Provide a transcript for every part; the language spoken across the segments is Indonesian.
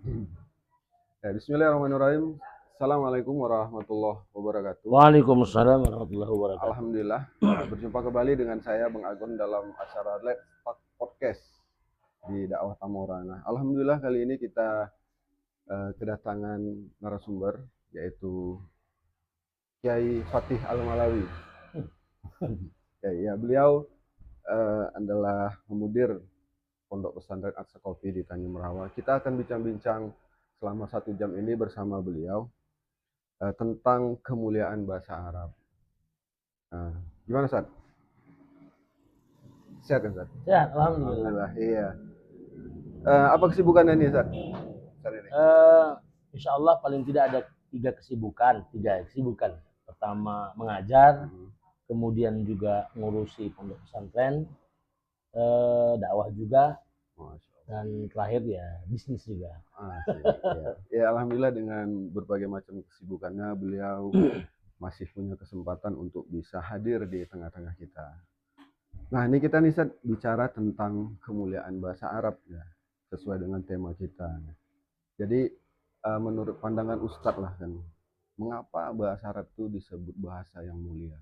Ya, Bismillahirrahmanirrahim. Assalamualaikum warahmatullahi wabarakatuh. Waalaikumsalam warahmatullahi wabarakatuh. Alhamdulillah, berjumpa kembali dengan saya Bang Agon dalam acara Let's Talk Podcast di dakwah Tamora. Nah, alhamdulillah kali ini kita kedatangan narasumber yaitu Kiai Fatih Al-Malawi. Ya, beliau adalah pemudir Pondok Pesantren Aqsa Kopi di Tanjung Merawa. Kita akan bincang-bincang selama 1 jam ini bersama beliau tentang kemuliaan bahasa Arab. Nah, gimana Sat? Sehat kan Sat? Sehat, alhamdulillah. Alhamdulillah, iya. Apa kesibukannya nih Sat? Saat ini? Insya Allah paling tidak ada tiga kesibukan. Pertama mengajar, kemudian juga ngurusi pondok pesantren, dakwah juga, Masya Allah. dan terakhir ya bisnis juga. Ya, alhamdulillah dengan berbagai macam kesibukannya beliau masih punya kesempatan untuk bisa hadir di tengah-tengah kita. Nah, ini kita nih Sat, bicara tentang kemuliaan bahasa Arab ya, sesuai dengan tema kita. Jadi menurut pandangan Ustadz lah kan, mengapa bahasa Arab itu disebut bahasa yang mulia?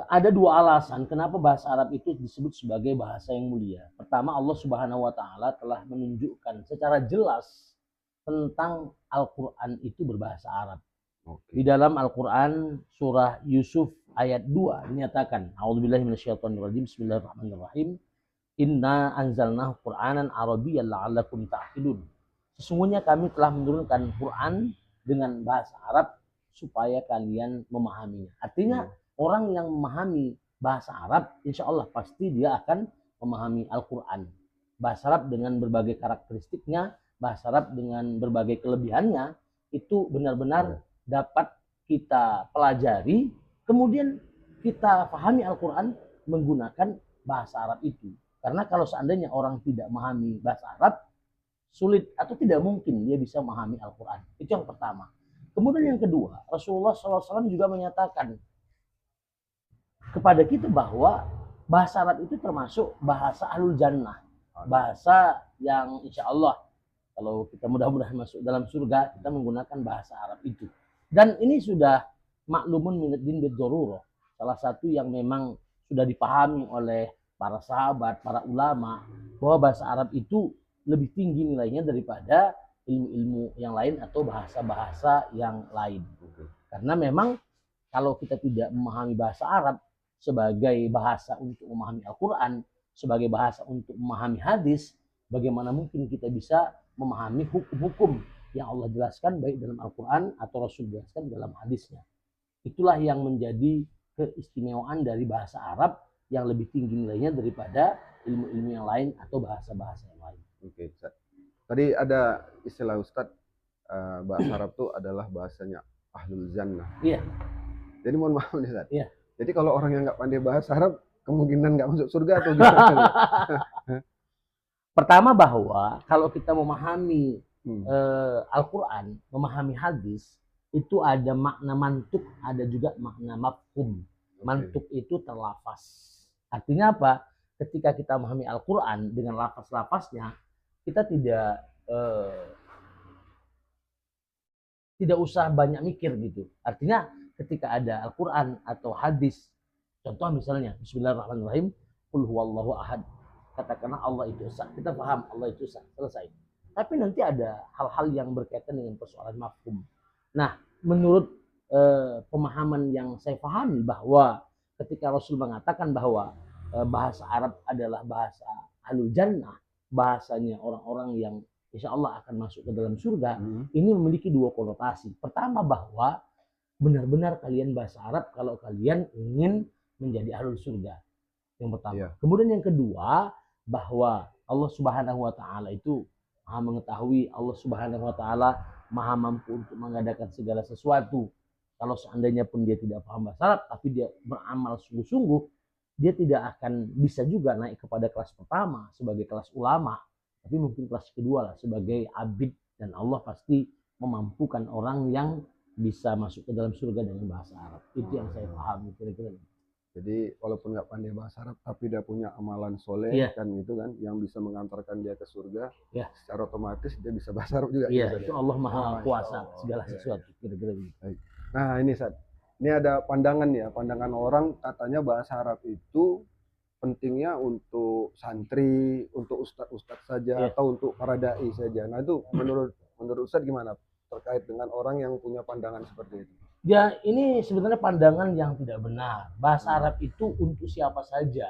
Ada dua alasan kenapa bahasa Arab itu disebut sebagai bahasa yang mulia. Pertama, Allah Subhanahu wa Ta'ala telah menunjukkan secara jelas tentang Al-Quran itu berbahasa Arab. Di dalam Al-Quran surah Yusuf ayat 2 dinyatakan, A'udzubillahi minasyaitonirrajim, Bismillahirrahmanirrahim. Inna anzalnahu Qur'anan Arabiyyan la'allakum ta'qilun. Sesungguhnya kami telah menurunkan Quran dengan bahasa Arab supaya kalian memahaminya. Artinya orang yang memahami bahasa Arab, insya Allah pasti dia akan memahami Al-Quran. Bahasa Arab dengan berbagai karakteristiknya, bahasa Arab dengan berbagai kelebihannya, itu benar-benar dapat kita pelajari, kemudian kita pahami Al-Quran menggunakan bahasa Arab itu. Karena kalau seandainya orang tidak memahami bahasa Arab, sulit atau tidak mungkin dia bisa memahami Al-Quran. Itu yang pertama. Kemudian yang kedua, Rasulullah SAW juga menyatakan kepada kita bahwa bahasa Arab itu termasuk bahasa ahlul jannah. Bahasa yang insya Allah kalau kita mudah-mudahan masuk dalam surga, kita menggunakan bahasa Arab itu. Dan ini sudah maklumun minad din bidzarurah. Salah satu yang memang sudah dipahami oleh para sahabat, para ulama, bahwa bahasa Arab itu lebih tinggi nilainya daripada ilmu-ilmu yang lain atau bahasa-bahasa yang lain. Karena memang kalau kita tidak memahami bahasa Arab sebagai bahasa untuk memahami Al-Quran, sebagai bahasa untuk memahami hadis, bagaimana mungkin kita bisa memahami hukum-hukum yang Allah jelaskan baik dalam Al-Quran atau Rasul jelaskan dalam hadisnya. Itulah yang menjadi keistimewaan dari bahasa Arab yang lebih tinggi nilainya daripada ilmu-ilmu yang lain atau bahasa-bahasa yang lain. Oke, Ustaz. Tadi ada istilah Ustadz, bahasa Arab itu adalah bahasanya ahlul jannah. Iya. Jadi mohon maaf nih Ustaz. Iya. Jadi kalau orang yang nggak pandai bahasa Arab, kemungkinan nggak masuk surga atau gimana? Pertama bahwa kalau kita memahami Al-Quran, memahami hadis, itu ada makna mantuk, ada juga makna mafhum. Mantuk itu terlafaz. Artinya apa? Ketika kita memahami Al-Quran dengan lafaz-lafaznya, kita tidak usah banyak mikir gitu. Artinya ketika ada Al-Quran atau hadis, contoh misalnya Bismillahirrahmanirrahim, Qul huwallahu ahad. Katakanlah Allah itu esa. Kita paham Allah itu esa. Selesai. Tapi nanti ada hal-hal yang berkaitan dengan persoalan mafhum. Nah, menurut pemahaman yang saya pahami bahwa ketika Rasul mengatakan bahwa bahasa Arab adalah bahasa ahlul jannah, bahasanya orang-orang yang insya Allah akan masuk ke dalam surga, ini memiliki dua konotasi. Pertama bahwa benar-benar kalian bahasa Arab kalau kalian ingin menjadi ahlul surga. Yang pertama. Kemudian yang kedua, bahwa Allah Subhanahu wa Ta'ala itu Maha mengetahui, Allah Subhanahu wa Ta'ala Maha mampu untuk mengadakan segala sesuatu. Kalau seandainya pun dia tidak paham bahasa Arab, tapi dia beramal sungguh-sungguh, dia tidak akan bisa juga naik kepada kelas pertama sebagai kelas ulama, tapi mungkin kelas kedua lah sebagai abid, dan Allah pasti memampukan orang yang bisa masuk ke dalam surga dengan bahasa Arab. Itu yang saya pahami kira-kira. Jadi walaupun nggak pandai bahasa Arab, tapi dia punya amalan soleh Iya. kan gitu kan, yang bisa mengantarkan dia ke surga, Iya. secara otomatis dia bisa bahasa Arab juga. Iya, gitu, itu ya. Allah Maha Masya Kuasa Allah. segala Iya, sesuatu, iya. kira-kira begitu. Baik. Nah ini Sat, ini ada pandangan ya, pandangan orang katanya bahasa Arab itu pentingnya untuk santri, untuk ustadz-ustadz saja, Iya. atau untuk para dai saja. Nah itu menurut Ustadz gimana terkait dengan orang yang punya pandangan seperti itu? Ya, ini sebenarnya pandangan yang tidak benar. Bahasa Arab itu untuk siapa saja.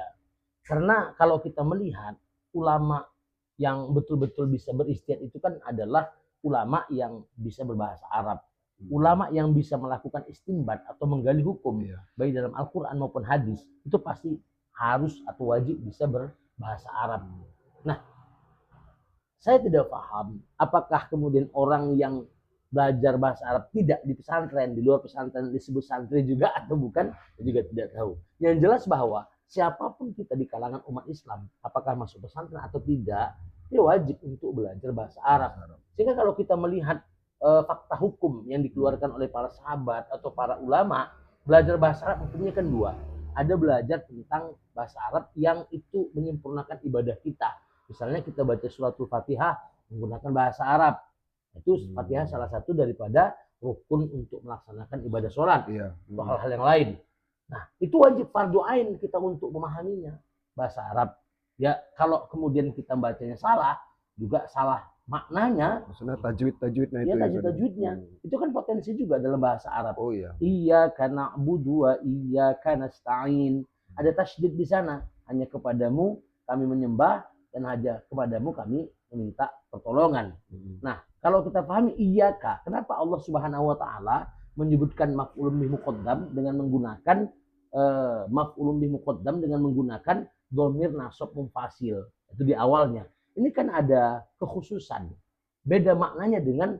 Karena kalau kita melihat ulama yang betul-betul bisa beristiad itu kan adalah ulama yang bisa berbahasa Arab. Ulama yang bisa melakukan istinbat atau menggali hukum, Iya. baik dalam Al-Quran maupun hadis, itu pasti harus atau wajib bisa berbahasa Arab. Nah, saya tidak paham apakah kemudian orang yang belajar bahasa Arab tidak di pesantren, di luar pesantren disebut santri juga atau bukan, saya juga tidak tahu. Yang jelas bahwa siapapun kita di kalangan umat Islam, apakah masuk pesantren atau tidak, dia wajib untuk belajar bahasa Arab. Sehingga kalau kita melihat fakta hukum yang dikeluarkan oleh para sahabat atau para ulama, belajar bahasa Arab hukumnya kan dua. Ada belajar tentang bahasa Arab yang itu menyempurnakan ibadah kita. Misalnya kita baca suratul Fatihah menggunakan bahasa Arab. Itu Fatihah salah satu daripada rukun untuk melaksanakan ibadah sholat atau hal-hal yang lain. Nah, itu wajib fardu ain kita untuk memahaminya bahasa Arab. Ya, kalau kemudian kita bacanya salah, juga salah maknanya. Maksudnya tajwidnya itu. Ya, tajwidnya. Itu kan potensi juga dalam bahasa Arab. Oh iya. Iyyaka na'budu wa iyyaka nasta'in. Ada tasydid di sana. Hanya kepadamu kami menyembah dan hanya kepadamu kami meminta pertolongan. Nah, kalau kita pahami iyyaka, kenapa Allah Subhanahu wa taala menyebutkan maf'ulun bih muqaddam dengan menggunakan maf'ulun bih muqaddam dengan menggunakan dhamir nasab munfasil. Itu di awalnya. Ini kan ada kekhususan. Beda maknanya dengan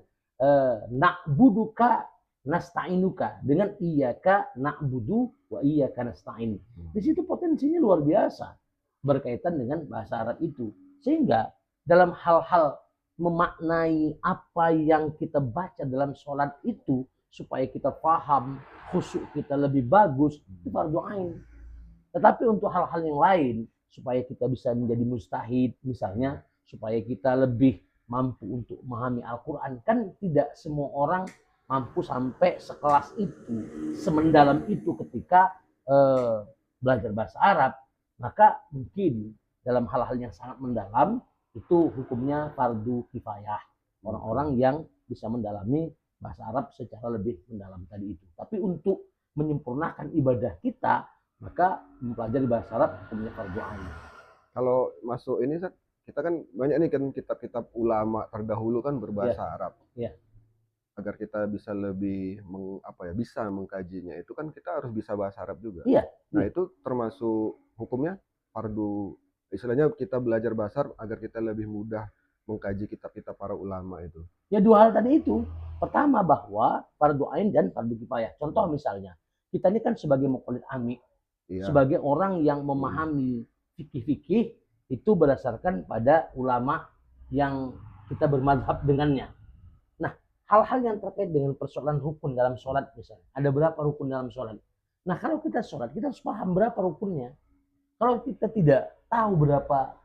na'buduka nasta'inuka, dengan iyyaka na'budu wa iyyaka nasta'in. Di situ potensinya luar biasa berkaitan dengan bahasa Arab itu. Sehingga dalam hal-hal memaknai apa yang kita baca dalam sholat itu supaya kita paham, khusyuk kita lebih bagus, itu fardu ain. Tetapi untuk hal-hal yang lain, supaya kita bisa menjadi mustahid, misalnya supaya kita lebih mampu untuk memahami Al-Quran, kan tidak semua orang mampu sampai sekelas itu, semendalam itu ketika belajar bahasa Arab. Maka mungkin dalam hal-hal yang sangat mendalam itu hukumnya fardu kifayah, orang-orang yang bisa mendalami bahasa Arab secara lebih mendalam tadi itu. Tapi untuk menyempurnakan ibadah kita, maka mempelajari bahasa Arab hukumnya fardu ain. Kalau masuk ini kita kan banyak nih kan kitab-kitab ulama terdahulu kan berbahasa Arab. Iya. Agar kita bisa lebih bisa mengkajinya, itu kan kita harus bisa bahasa Arab juga. Iya. Nah, itu termasuk hukumnya fardu, istilahnya kita belajar bahasa Arab agar kita lebih mudah mengkaji kitab-kitab para ulama itu. Ya, dua hal tadi itu. Pertama bahwa fardu ain dan fardu kifayah. Contoh misalnya, kita ini kan sebagai muqallid ami, sebagai orang yang memahami fikih-fikih itu berdasarkan pada ulama yang kita bermadhab dengannya. Nah, hal-hal yang terkait dengan persoalan rukun dalam sholat misalnya. Ada berapa rukun dalam sholat? Nah, kalau kita sholat, kita harus paham berapa rukunnya. Kalau kita tidak tahu berapa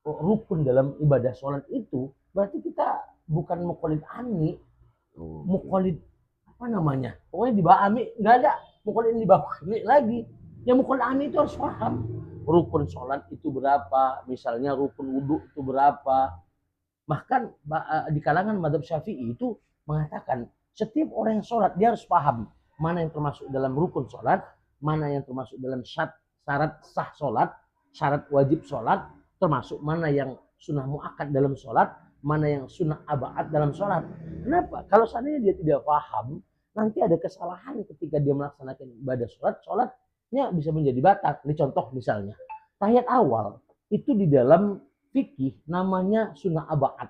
rukun dalam ibadah sholat itu, berarti kita bukan muqallid ami, muqallid apa namanya? Pokoknya di bawah ami nggak ada, muqallid di bawah ami lagi. Yang muqallid ami itu harus paham rukun sholat itu berapa, misalnya rukun wudhu itu berapa. Bahkan di kalangan mazhab Syafi'i itu mengatakan setiap orang yang sholat dia harus paham mana yang termasuk dalam rukun sholat, mana yang termasuk dalam syarat sah sholat, syarat wajib sholat, termasuk mana yang sunnah muakkad dalam sholat, mana yang sunnah abad dalam sholat. Kenapa? Kalau seandainya dia tidak paham, nanti ada kesalahan ketika dia melaksanakan ibadah sholat, sholatnya bisa menjadi batal. Ini contoh misalnya, tahiyat awal itu di dalam fikih namanya sunnah abad.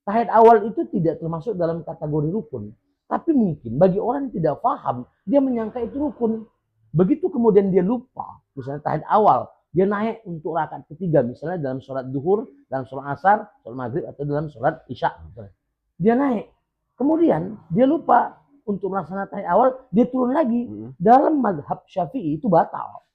Tahiyat awal itu tidak termasuk dalam kategori rukun. Tapi mungkin bagi orang yang tidak paham, dia menyangka itu rukun. Begitu kemudian dia lupa, misalnya tahiyat awal, dia naik untuk rakaat ketiga, misalnya dalam sholat duhur, dalam sholat asar, sholat maghrib, atau dalam sholat isya. Dia naik. Kemudian dia lupa untuk melaksanakan tahiyat awal, dia turun lagi. Dalam mazhab Syafi'i itu batal.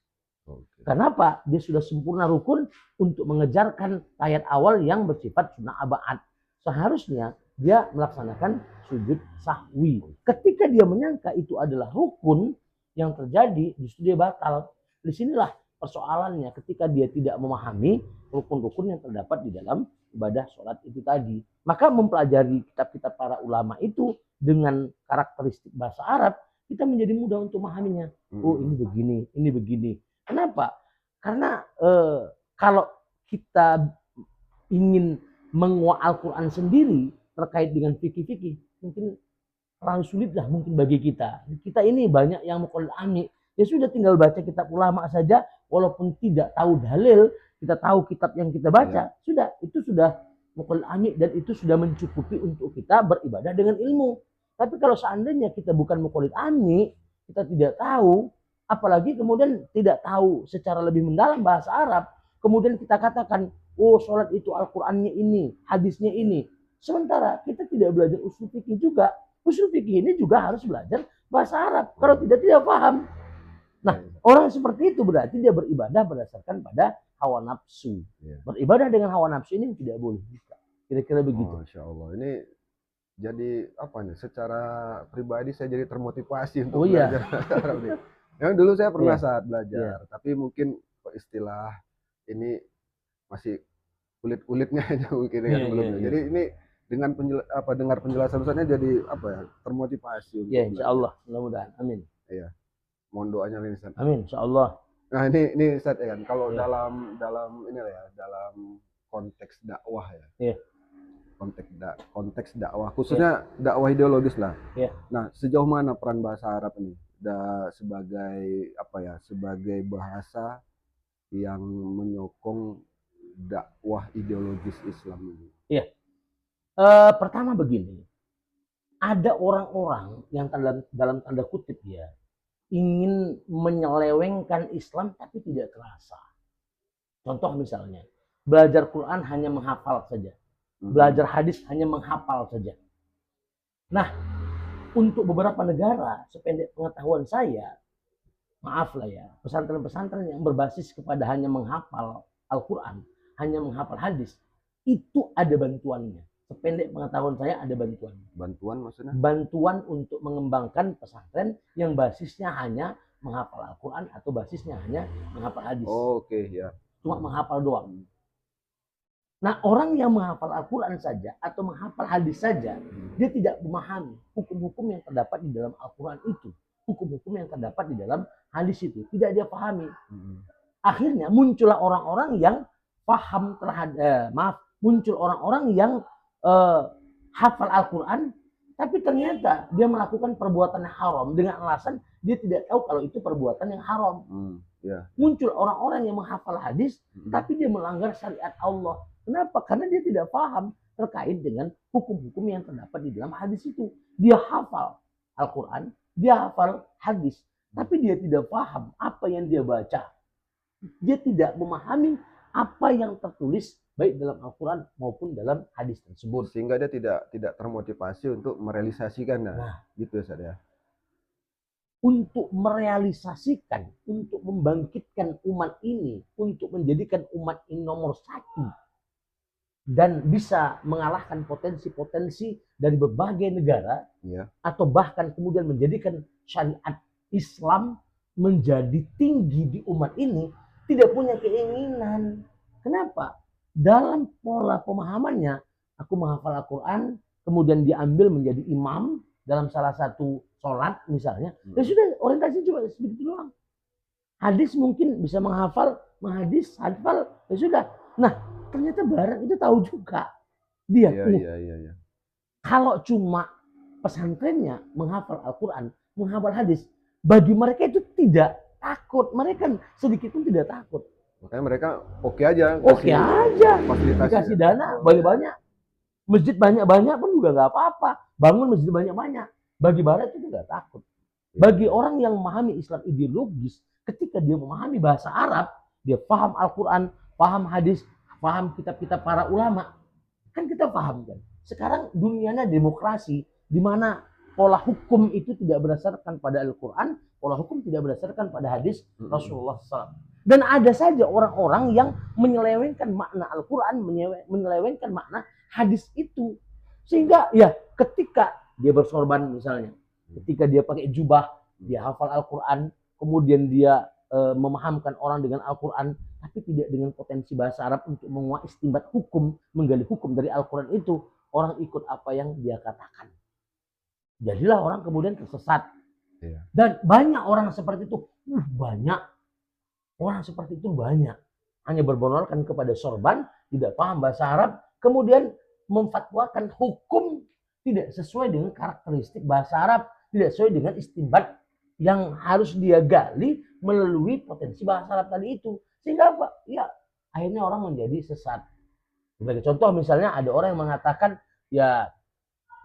Oke. Kenapa? Dia sudah sempurna rukun untuk mengejarkan ayat awal yang bersifat sunnah abad. Seharusnya dia melaksanakan sujud sahwi. Ketika dia menyangka itu adalah rukun, yang terjadi justru dia batal. Disinilah persoalannya ketika dia tidak memahami rukun-rukun yang terdapat di dalam ibadah sholat itu tadi. Maka mempelajari kitab-kitab para ulama itu dengan karakteristik bahasa Arab, kita menjadi mudah untuk memahaminya. Oh, ini begini, ini begini. Kenapa? Karena kalau kita ingin menguak Al-Quran sendiri terkait dengan fikih-fikih, mungkin terlalu sulit lah mungkin bagi kita. Kita ini banyak yang mukallid amik. Ya sudah, tinggal baca kitab ulama saja, walaupun tidak tahu dalil, kita tahu kitab yang kita baca, sudah, itu sudah mukallid amik dan itu sudah mencukupi untuk kita beribadah dengan ilmu. Tapi kalau seandainya kita bukan mukallid amik, kita tidak tahu, apalagi kemudian tidak tahu secara lebih mendalam bahasa Arab, kemudian kita katakan, oh sholat itu Al-Qurannya ini, hadisnya ini. Sementara kita tidak belajar usul fikih juga. Usul fikih ini juga harus belajar bahasa Arab. Kalau tidak paham. Nah, orang seperti itu berarti dia beribadah berdasarkan pada hawa nafsu. Beribadah dengan hawa nafsu ini tidak boleh. Kira-kira begitu. Masya Allah. Ini jadi apa nih? Secara pribadi saya jadi termotivasi untuk belajar bahasa Arab nih. Yang dulu saya pernah saat belajar, tapi mungkin istilah ini masih kulit-kulitnya aja mungkin kan belum. Jadi ini dengan dengar penjelasan Ustaznya jadi apa ya, termotivasi untuk insya Allah, mudah-mudahan. Amin. Iya. Mohon doanya nih Ustaz. Amin, insya Allah. Nah, ini Ustaz ya kan, kalau dalam ini ya, dalam konteks dakwah ya. Konteks dakwah khususnya dakwah ideologis lah. Nah, sejauh mana peran bahasa Arab ini sebagai apa ya, sebagai bahasa yang menyokong dakwah ideologis Islam ini? Pertama begini, ada orang-orang yang dalam tanda kutip ya ingin menyelewengkan Islam tapi tidak terasa. Contoh misalnya, belajar Quran hanya menghafal saja, belajar hadis hanya menghafal saja. Nah, untuk beberapa negara, sependek pengetahuan saya, maaf lah ya, pesantren-pesantren yang berbasis kepada hanya menghafal Al-Quran, hanya menghafal hadis, itu ada bantuannya. Sependek pengetahuan saya ada bantuan. Bantuan maksudnya? Bantuan untuk mengembangkan pesantren yang basisnya hanya menghafal Al-Quran atau basisnya hanya menghafal hadis. Oke, ya. Cuma menghafal doang. Nah, orang yang menghafal Al-Quran saja atau menghafal hadis saja, dia tidak memahami hukum-hukum yang terdapat di dalam Al-Quran itu. Hukum-hukum yang terdapat di dalam hadis itu. Tidak dia pahami. Akhirnya muncullah orang-orang yang paham terhadap, muncul orang-orang yang hafal Al-Quran, tapi ternyata dia melakukan perbuatan yang haram dengan alasan dia tidak tahu kalau itu perbuatan yang haram. Muncul orang-orang yang menghafal hadis, tapi dia melanggar syariat Allah. Kenapa? Karena dia tidak paham terkait dengan hukum-hukum yang terdapat di dalam hadis itu. Dia hafal Al-Quran, dia hafal hadis, tapi dia tidak paham apa yang dia baca. Dia tidak memahami apa yang tertulis baik dalam Al-Quran maupun dalam hadis tersebut. Sehingga dia tidak termotivasi untuk merealisasikan, gitu ya Ustaz ya. Untuk merealisasikan, untuk membangkitkan umat ini, untuk menjadikan umat ini nomor satu dan bisa mengalahkan potensi-potensi dari berbagai negara, atau bahkan kemudian menjadikan syariat Islam menjadi tinggi di umat ini, tidak punya keinginan. Kenapa? Dalam pola pemahamannya, aku menghafal Al-Quran, kemudian diambil menjadi imam dalam salah satu sholat misalnya, ya sudah, orientasi cuma sebegitu doang. Hadis mungkin bisa menghafal, menghadis, hafal, ya sudah. Nah, ternyata Barat itu tahu juga. Dia kalau cuma pesantrennya menghafal Al-Quran, menghafal hadis, bagi mereka itu tidak takut. Mereka sedikit pun tidak takut. Makanya mereka oke aja. Dikasih dana banyak-banyak. Masjid banyak-banyak pun juga nggak apa-apa. Bangun masjid banyak-banyak. Bagi Barat itu nggak takut. Bagi orang yang memahami Islam ideologis, ketika dia memahami bahasa Arab, dia paham Al-Quran, paham hadis, paham kitab-kitab para ulama. Kan kita paham kan. Sekarang dunianya demokrasi, di mana pola hukum itu tidak berdasarkan pada Al-Quran, pola hukum tidak berdasarkan pada hadis Rasulullah SAW. Dan ada saja orang-orang yang menyelewengkan makna Al-Quran, menyelewengkan makna hadis itu. Sehingga ya ketika dia bersorban misalnya, ketika dia pakai jubah, dia hafal Al-Quran, kemudian dia memahamkan orang dengan Al-Quran, tapi tidak dengan potensi bahasa Arab untuk menguak istinbat hukum, menggali hukum dari Al-Quran itu, orang ikut apa yang dia katakan. Jadilah orang kemudian tersesat. Dan banyak orang seperti itu, banyak. Orang seperti itu banyak. Hanya bermodalkan kepada sorban, tidak paham bahasa Arab, kemudian memfatwakan hukum tidak sesuai dengan karakteristik bahasa Arab, tidak sesuai dengan istinbat yang harus dia gali melalui potensi bahasa Arab tadi itu. Sehingga apa? Ya, akhirnya orang menjadi sesat. Sebagai contoh misalnya ada orang yang mengatakan, ya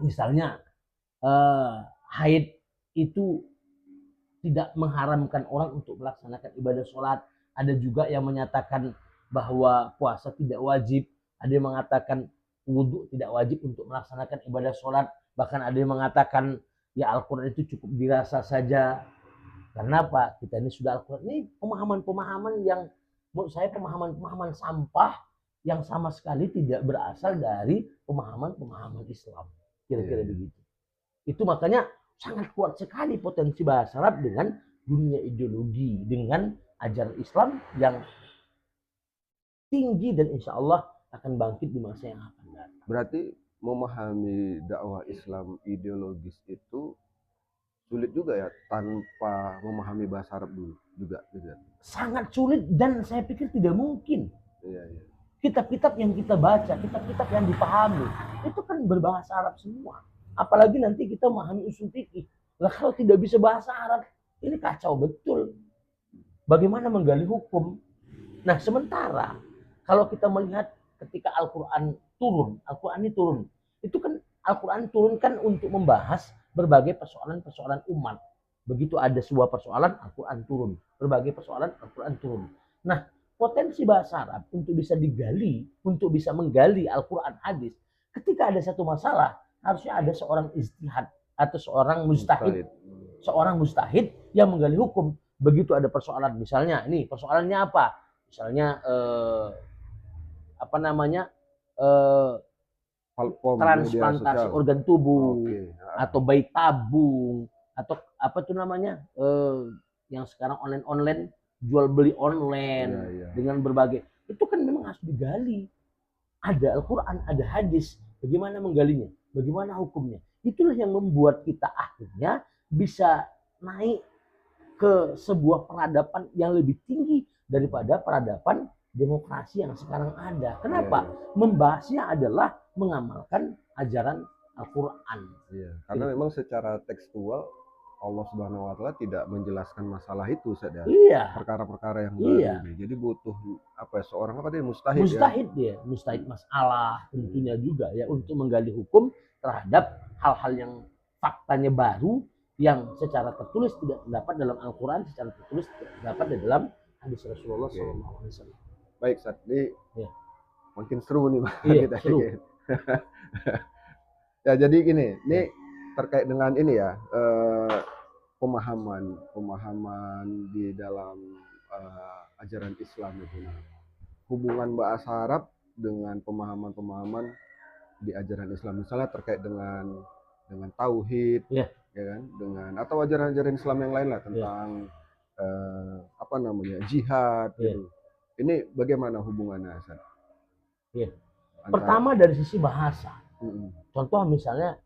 misalnya haid itu tidak mengharamkan orang untuk melaksanakan ibadah sholat. Ada juga yang menyatakan bahwa puasa tidak wajib. Ada yang mengatakan wudhu tidak wajib untuk melaksanakan ibadah sholat. Bahkan ada yang mengatakan ya Al-Quran itu cukup dirasa saja. Karena apa? Kita ini sudah Al-Quran. Ini pemahaman-pemahaman yang menurut saya pemahaman-pemahaman sampah yang sama sekali tidak berasal dari pemahaman-pemahaman Islam. Kira-kira begitu. Itu makanya sangat kuat sekali potensi bahasa Arab dengan dunia ideologi, dengan ajaran Islam yang tinggi dan insya Allah akan bangkit di masa yang akan datang. Berarti memahami dakwah Islam ideologis itu sulit juga ya tanpa memahami bahasa Arab dulu juga. Sangat sulit dan saya pikir tidak mungkin. Iya. Kitab-kitab yang kita baca, kitab-kitab yang dipahami, itu kan berbahasa Arab semua. Apalagi nanti kita memahami usul fikih. Lah kalau tidak bisa bahasa Arab, ini kacau betul. Bagaimana menggali hukum? Nah, sementara kalau kita melihat ketika Al-Quran turun, Al-Quran ini turun. Itu kan Al-Quran turun kan untuk membahas berbagai persoalan-persoalan umat. Begitu ada sebuah persoalan, Al-Quran turun. Berbagai persoalan, Al-Quran turun. Nah, potensi bahasa Arab untuk bisa digali, untuk bisa menggali Al-Quran hadis. Ketika ada satu masalah, harusnya ada seorang ijtihad atau seorang mujtahid. Seorang mujtahid yang menggali hukum. Begitu ada persoalan, misalnya ini persoalannya apa? Misalnya transplantasi organ tubuh, atau bayi tabung, atau apa tuh namanya yang sekarang online jual beli online dengan berbagai, itu kan memang harus digali. Ada Al-Quran, ada hadis, bagaimana menggalinya, bagaimana hukumnya. Itulah yang membuat kita akhirnya bisa naik ke sebuah peradaban yang lebih tinggi daripada peradaban demokrasi yang sekarang ada. Kenapa? Membahasnya adalah mengamalkan ajaran Al-Quran. Karena memang secara tekstual Allah Subhanahu wa Ta'ala tidak menjelaskan masalah itu saja. Perkara-perkara yang baru. Jadi butuh seorang mustahid. Mustahid masalah tentunya juga ya untuk menggali hukum terhadap hal-hal yang faktanya baru yang secara tertulis tidak terdapat dalam Al-Quran, secara tertulis tidak terdapat di dalam hadis Rasulullah SAW. Baik, Ustaz. Ini makin seru nih, kita seru. Ya, jadi gini, ini terkait dengan ini ya, pemahaman di dalam ajaran Islam itu. Hubungan bahasa Arab dengan pemahaman di ajaran Islam, misalnya terkait dengan tauhid, ya kan, dengan atau ajaran-ajaran Islam yang lain lah tentang jihad, gitu. Ini bagaimana hubungannya, Ustaz? Pertama dari sisi bahasa. Contoh misalnya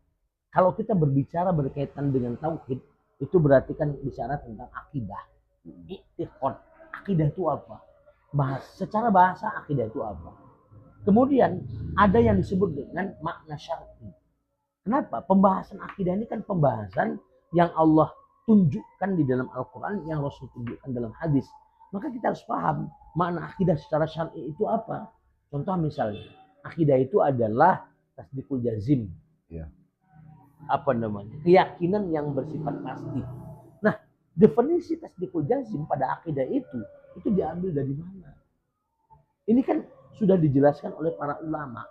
kalau kita berbicara berkaitan dengan tauhid, itu berarti kan bicara tentang akidah. I'tiqad. Akidah itu apa? Secara bahasa akidah itu apa? Kemudian ada yang disebut dengan makna syar'i. Kenapa? Pembahasan akidah ini kan pembahasan yang Allah tunjukkan di dalam Al-Quran, yang Rasul tunjukkan dalam hadis. Maka kita harus paham makna akidah secara syar'i itu apa. Contoh misalnya, akidah itu adalah tasdiqul jazim. Keyakinan yang bersifat pasti. Nah, definisi tasdiqul jazim pada akidah itu diambil dari mana? Ini kan sudah dijelaskan oleh para ulama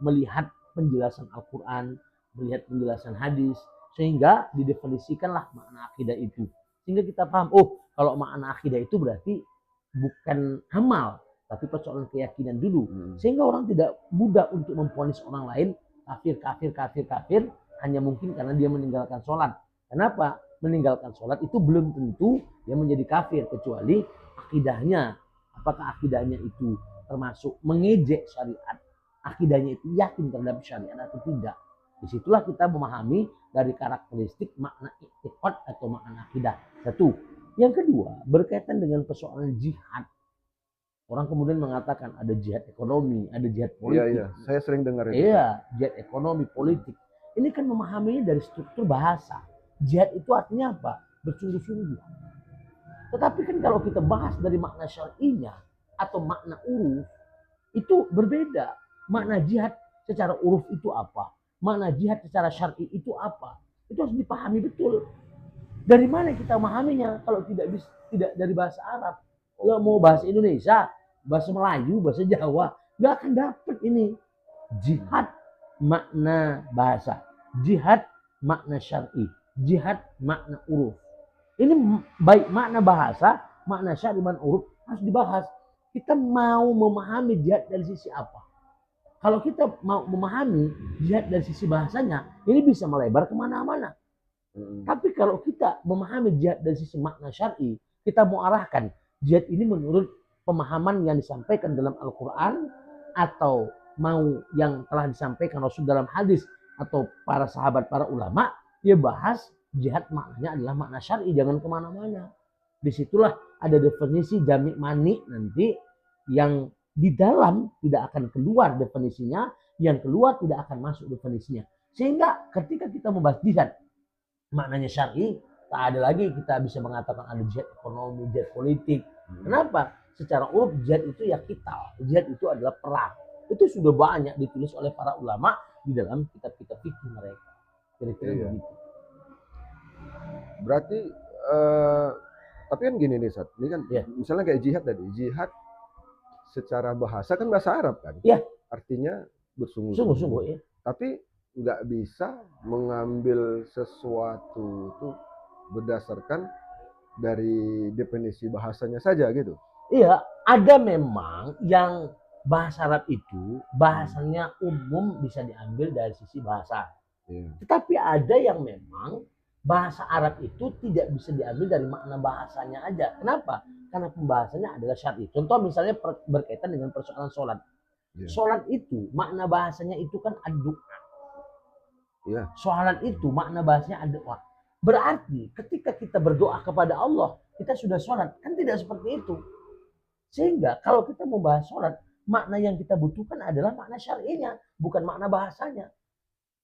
melihat penjelasan Al-Quran, melihat penjelasan hadis, sehingga didefinisikanlah makna akidah itu. Sehingga kita paham, kalau makna akidah itu berarti bukan amal, tapi persoalan keyakinan dulu. Sehingga orang tidak mudah untuk memvonis orang lain kafir hanya mungkin karena dia meninggalkan sholat. Kenapa? Meninggalkan sholat itu belum tentu dia menjadi kafir, kecuali akidahnya. Apakah akidahnya itu termasuk mengejek syariat? Akidahnya itu yakin terhadap syariat atau tidak? Disitulah kita memahami dari karakteristik makna i'tiqad atau makna akidah. Satu. Yang kedua, berkaitan dengan persoalan jihad. Orang kemudian mengatakan ada jihad ekonomi, ada jihad politik. Iya, saya sering dengar itu. Iya, jihad ekonomi, politik. Ini kan memahaminya dari struktur bahasa. Jihad itu artinya apa? Bersungguh-sungguh. Tetapi kan kalau kita bahas dari makna syar'inya atau makna uruf, itu berbeda. Makna jihad secara uruf itu apa? Makna jihad secara syar'i itu apa? Itu harus dipahami betul. Dari mana kita memahaminya kalau tidak dari bahasa Arab? Kalau mau bahasa Indonesia, bahasa Melayu, bahasa Jawa, nggak akan dapet ini. Jihad makna bahasa, jihad makna syar'i, jihad makna uruf. Ini baik makna bahasa, makna syar'i, makna uruf harus dibahas. Kita mau memahami jihad dari sisi apa? Kalau kita mau memahami jihad dari sisi bahasanya, ini bisa melebar kemana-mana. Tapi kalau kita memahami jihad dari sisi makna syar'i, kita mau arahkan jihad ini menurut pemahaman yang disampaikan dalam Al-Quran atau mau yang telah disampaikan Rasul dalam hadis atau para sahabat, para ulama, dia bahas jihad maknanya adalah makna syar'i, jangan kemana-mana. Disitulah ada definisi jami' mani nanti yang di dalam tidak akan keluar definisinya, yang keluar tidak akan masuk definisinya. Sehingga ketika kita membahas jihad maknanya syar'i, tak ada lagi kita bisa mengatakan ada jihad ekonomi, jihad politik. Kenapa? Secara uruf jihad itu ya qital, jihad itu adalah perang. Itu sudah banyak ditulis oleh para ulama di dalam kitab-kitab fikih mereka. Kira-kira begitu. Berarti tapi kan gini nih Sat, ini kan misalnya kayak jihad tadi, jihad secara bahasa kan bahasa Arab kan? Iya. Artinya bersungguh-sungguh. Ya. Tapi nggak bisa mengambil sesuatu itu berdasarkan dari definisi bahasanya saja gitu. Iya, ada memang yang bahasa Arab itu bahasanya umum bisa diambil dari sisi bahasa. Tetapi ada yang memang bahasa Arab itu tidak bisa diambil dari makna bahasanya aja. Kenapa? Karena pembahasannya adalah syar'i. Contoh misalnya berkaitan dengan persoalan sholat. Sholat itu makna bahasanya itu kan doa. Sholat itu makna bahasanya doa. Berarti ketika kita berdoa kepada Allah, kita sudah sholat. Kan tidak seperti itu. Sehingga kalau kita membahas sholat, makna yang kita butuhkan adalah makna syar'inya, bukan makna bahasanya.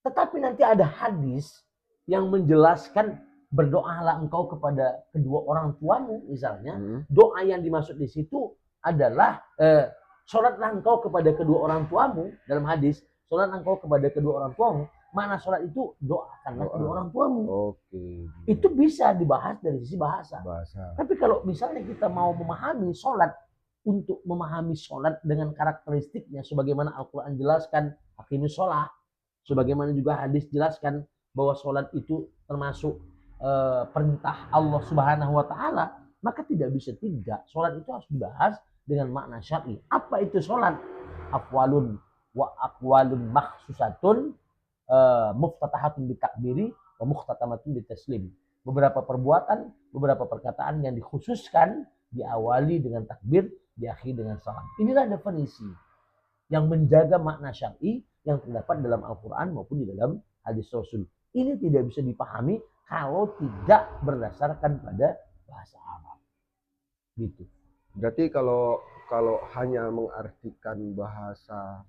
Tetapi nanti ada hadis yang menjelaskan berdoalah engkau kepada kedua orang tuamu misalnya. Doa yang dimaksud di situ adalah sholatlah engkau kepada kedua orang tuamu dalam hadis. Sholat engkau kepada kedua orang tuamu. Mana sholat itu doakanlah kedua orang tuamu. Itu bisa dibahas dari sisi bahasa. Tapi kalau misalnya kita mau memahami sholat, untuk memahami sholat dengan karakteristiknya sebagaimana Al-Quran jelaskan aqimus sholat, sebagaimana juga hadis jelaskan bahwa sholat itu termasuk perintah Allah Subhanahu wa Ta'ala, maka tidak bisa tidak. Sholat itu harus dibahas dengan makna syar'i. Apa itu sholat? Afwalun wa aqwalun makhsusatun muftatahatun bitakbiri wa mukhtatamatun bitaslim. Beberapa perbuatan, beberapa perkataan yang dikhususkan diawali dengan takbir, diakhiri dengan salam. Inilah definisi yang menjaga makna syar'i yang terdapat dalam Al-Quran maupun di dalam hadis Rasul. Ini tidak bisa dipahami kalau tidak berdasarkan pada bahasa Arab. Gitu. Berarti kalau hanya mengartikan bahasa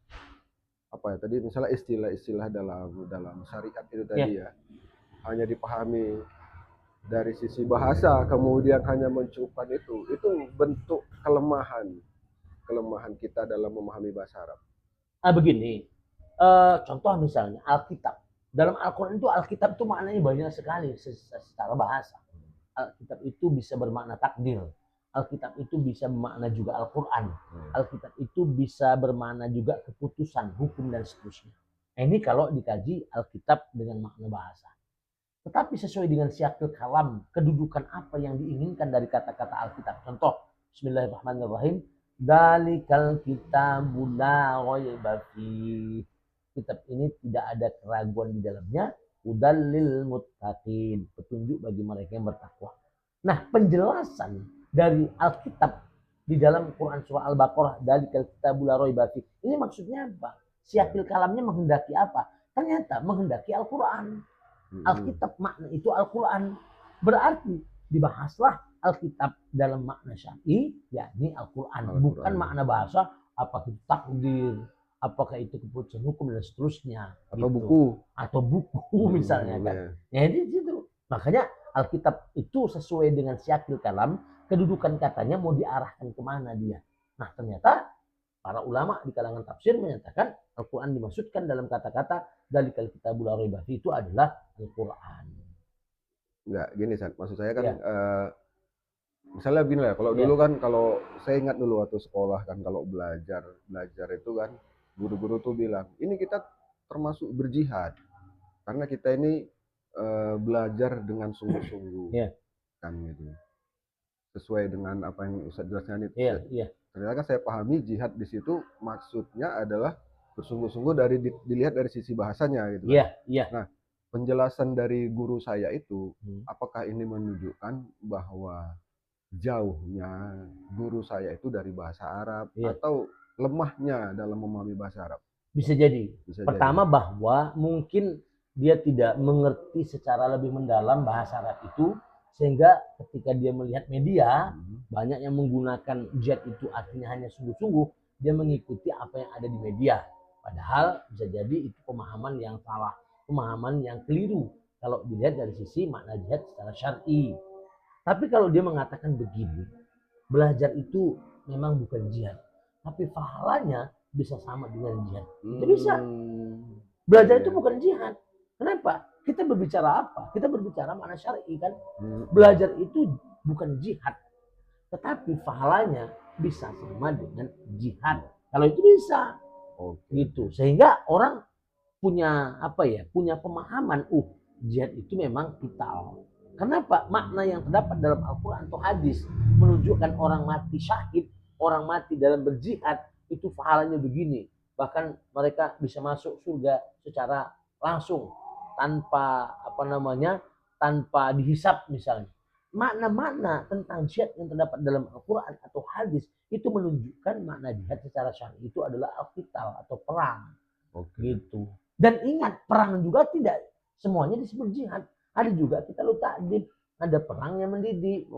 apa ya tadi, misalnya istilah-istilah dalam syariat itu tadi hanya dipahami dari sisi bahasa, kemudian hanya mencukupkan itu bentuk kelemahan kita dalam memahami bahasa Arab. Begini, contoh misalnya Alkitab. Dalam Al-Quran itu Alkitab itu maknanya banyak sekali secara bahasa. Alkitab itu bisa bermakna takdir. Alkitab itu bisa bermakna juga Al-Quran. Alkitab itu bisa bermakna juga keputusan, hukum, dan seterusnya. Ini kalau dikaji Alkitab dengan makna bahasa. Tetapi sesuai dengan siakil kalam, kedudukan apa yang diinginkan dari kata-kata Alkitab. Contoh, Bismillahirrahmanirrahim. Dzalikal kitabul la raiba fi. Kitab ini tidak ada keraguan di dalamnya. Hudal lil muttaqin, petunjuk bagi mereka yang bertakwa. Nah, penjelasan dari Alkitab di dalam Quran surah Al-Baqarah, dzalikal kitabul la raiba fi. Ini maksudnya apa? Siakil kalamnya menghendaki apa? Ternyata menghendaki Al-Quran. Alkitab makna itu Al-Quran. Berarti dibahaslah Alkitab dalam makna syar'i, yakni Al-Quran. Bukan makna bahasa apakah itu takdir, apakah itu keputusan hukum dan seterusnya. Atau gitu. buku. Atau buku misalnya kan. Ya di situ. Makanya Alkitab itu sesuai dengan syakil kalam, kedudukan katanya mau diarahkan kemana dia. Nah ternyata para ulama di kalangan tafsir menyatakan Al-Quran dimaksudkan dalam kata-kata dzalikal kitabul la raiba fi itu adalah Al-Quran. Enggak, gini San, maksud saya kan misalnya gini lah, kalau dulu kan, kalau saya ingat dulu waktu sekolah kan, kalau belajar itu kan guru-guru tuh bilang ini kita termasuk berjihad karena kita ini belajar dengan sungguh-sungguh kan gitu, sesuai dengan apa yang Ustadz jelaskan itu. Ternyata kan saya pahami jihad di situ maksudnya adalah bersungguh-sungguh dari dilihat dari sisi bahasanya gitu kan. Nah, penjelasan dari guru saya itu, apakah ini menunjukkan bahwa jauhnya guru saya itu dari bahasa Arab atau lemahnya dalam memahami bahasa Arab? Bisa jadi. Pertama bahwa mungkin dia tidak mengerti secara lebih mendalam bahasa Arab itu, sehingga ketika dia melihat media banyak yang menggunakan jihad itu artinya hanya sungguh-sungguh, dia mengikuti apa yang ada di media. Padahal bisa jadi itu pemahaman yang salah, pemahaman yang keliru kalau dilihat dari sisi makna jihad secara syar'i. Tapi kalau dia mengatakan begini, belajar itu memang bukan jihad, tapi pahalanya bisa sama dengan jihad. Itu bisa. Belajar itu bukan jihad. Kenapa? Kita berbicara apa? Kita berbicara makna syar'i kan. Belajar itu bukan jihad, tetapi pahalanya bisa sama dengan jihad. Kalau itu bisa. Gitu. Sehingga orang punya apa ya? Punya pemahaman, jihad itu memang vital. Kenapa? Makna yang terdapat dalam Al-Quran atau hadis menunjukkan orang mati syahid, orang mati dalam berjihad itu pahalanya begini. Bahkan mereka bisa masuk surga secara langsung tanpa tanpa dihisap misalnya. Makna-makna tentang jihad yang terdapat dalam Al-Quran atau hadis itu menunjukkan makna jihad secara syar'i itu adalah al-qital atau perang. Gitu. Dan ingat, perang juga tidak semuanya disebut jihad. Ada juga kita lu takdib, ada perang yang mendidik.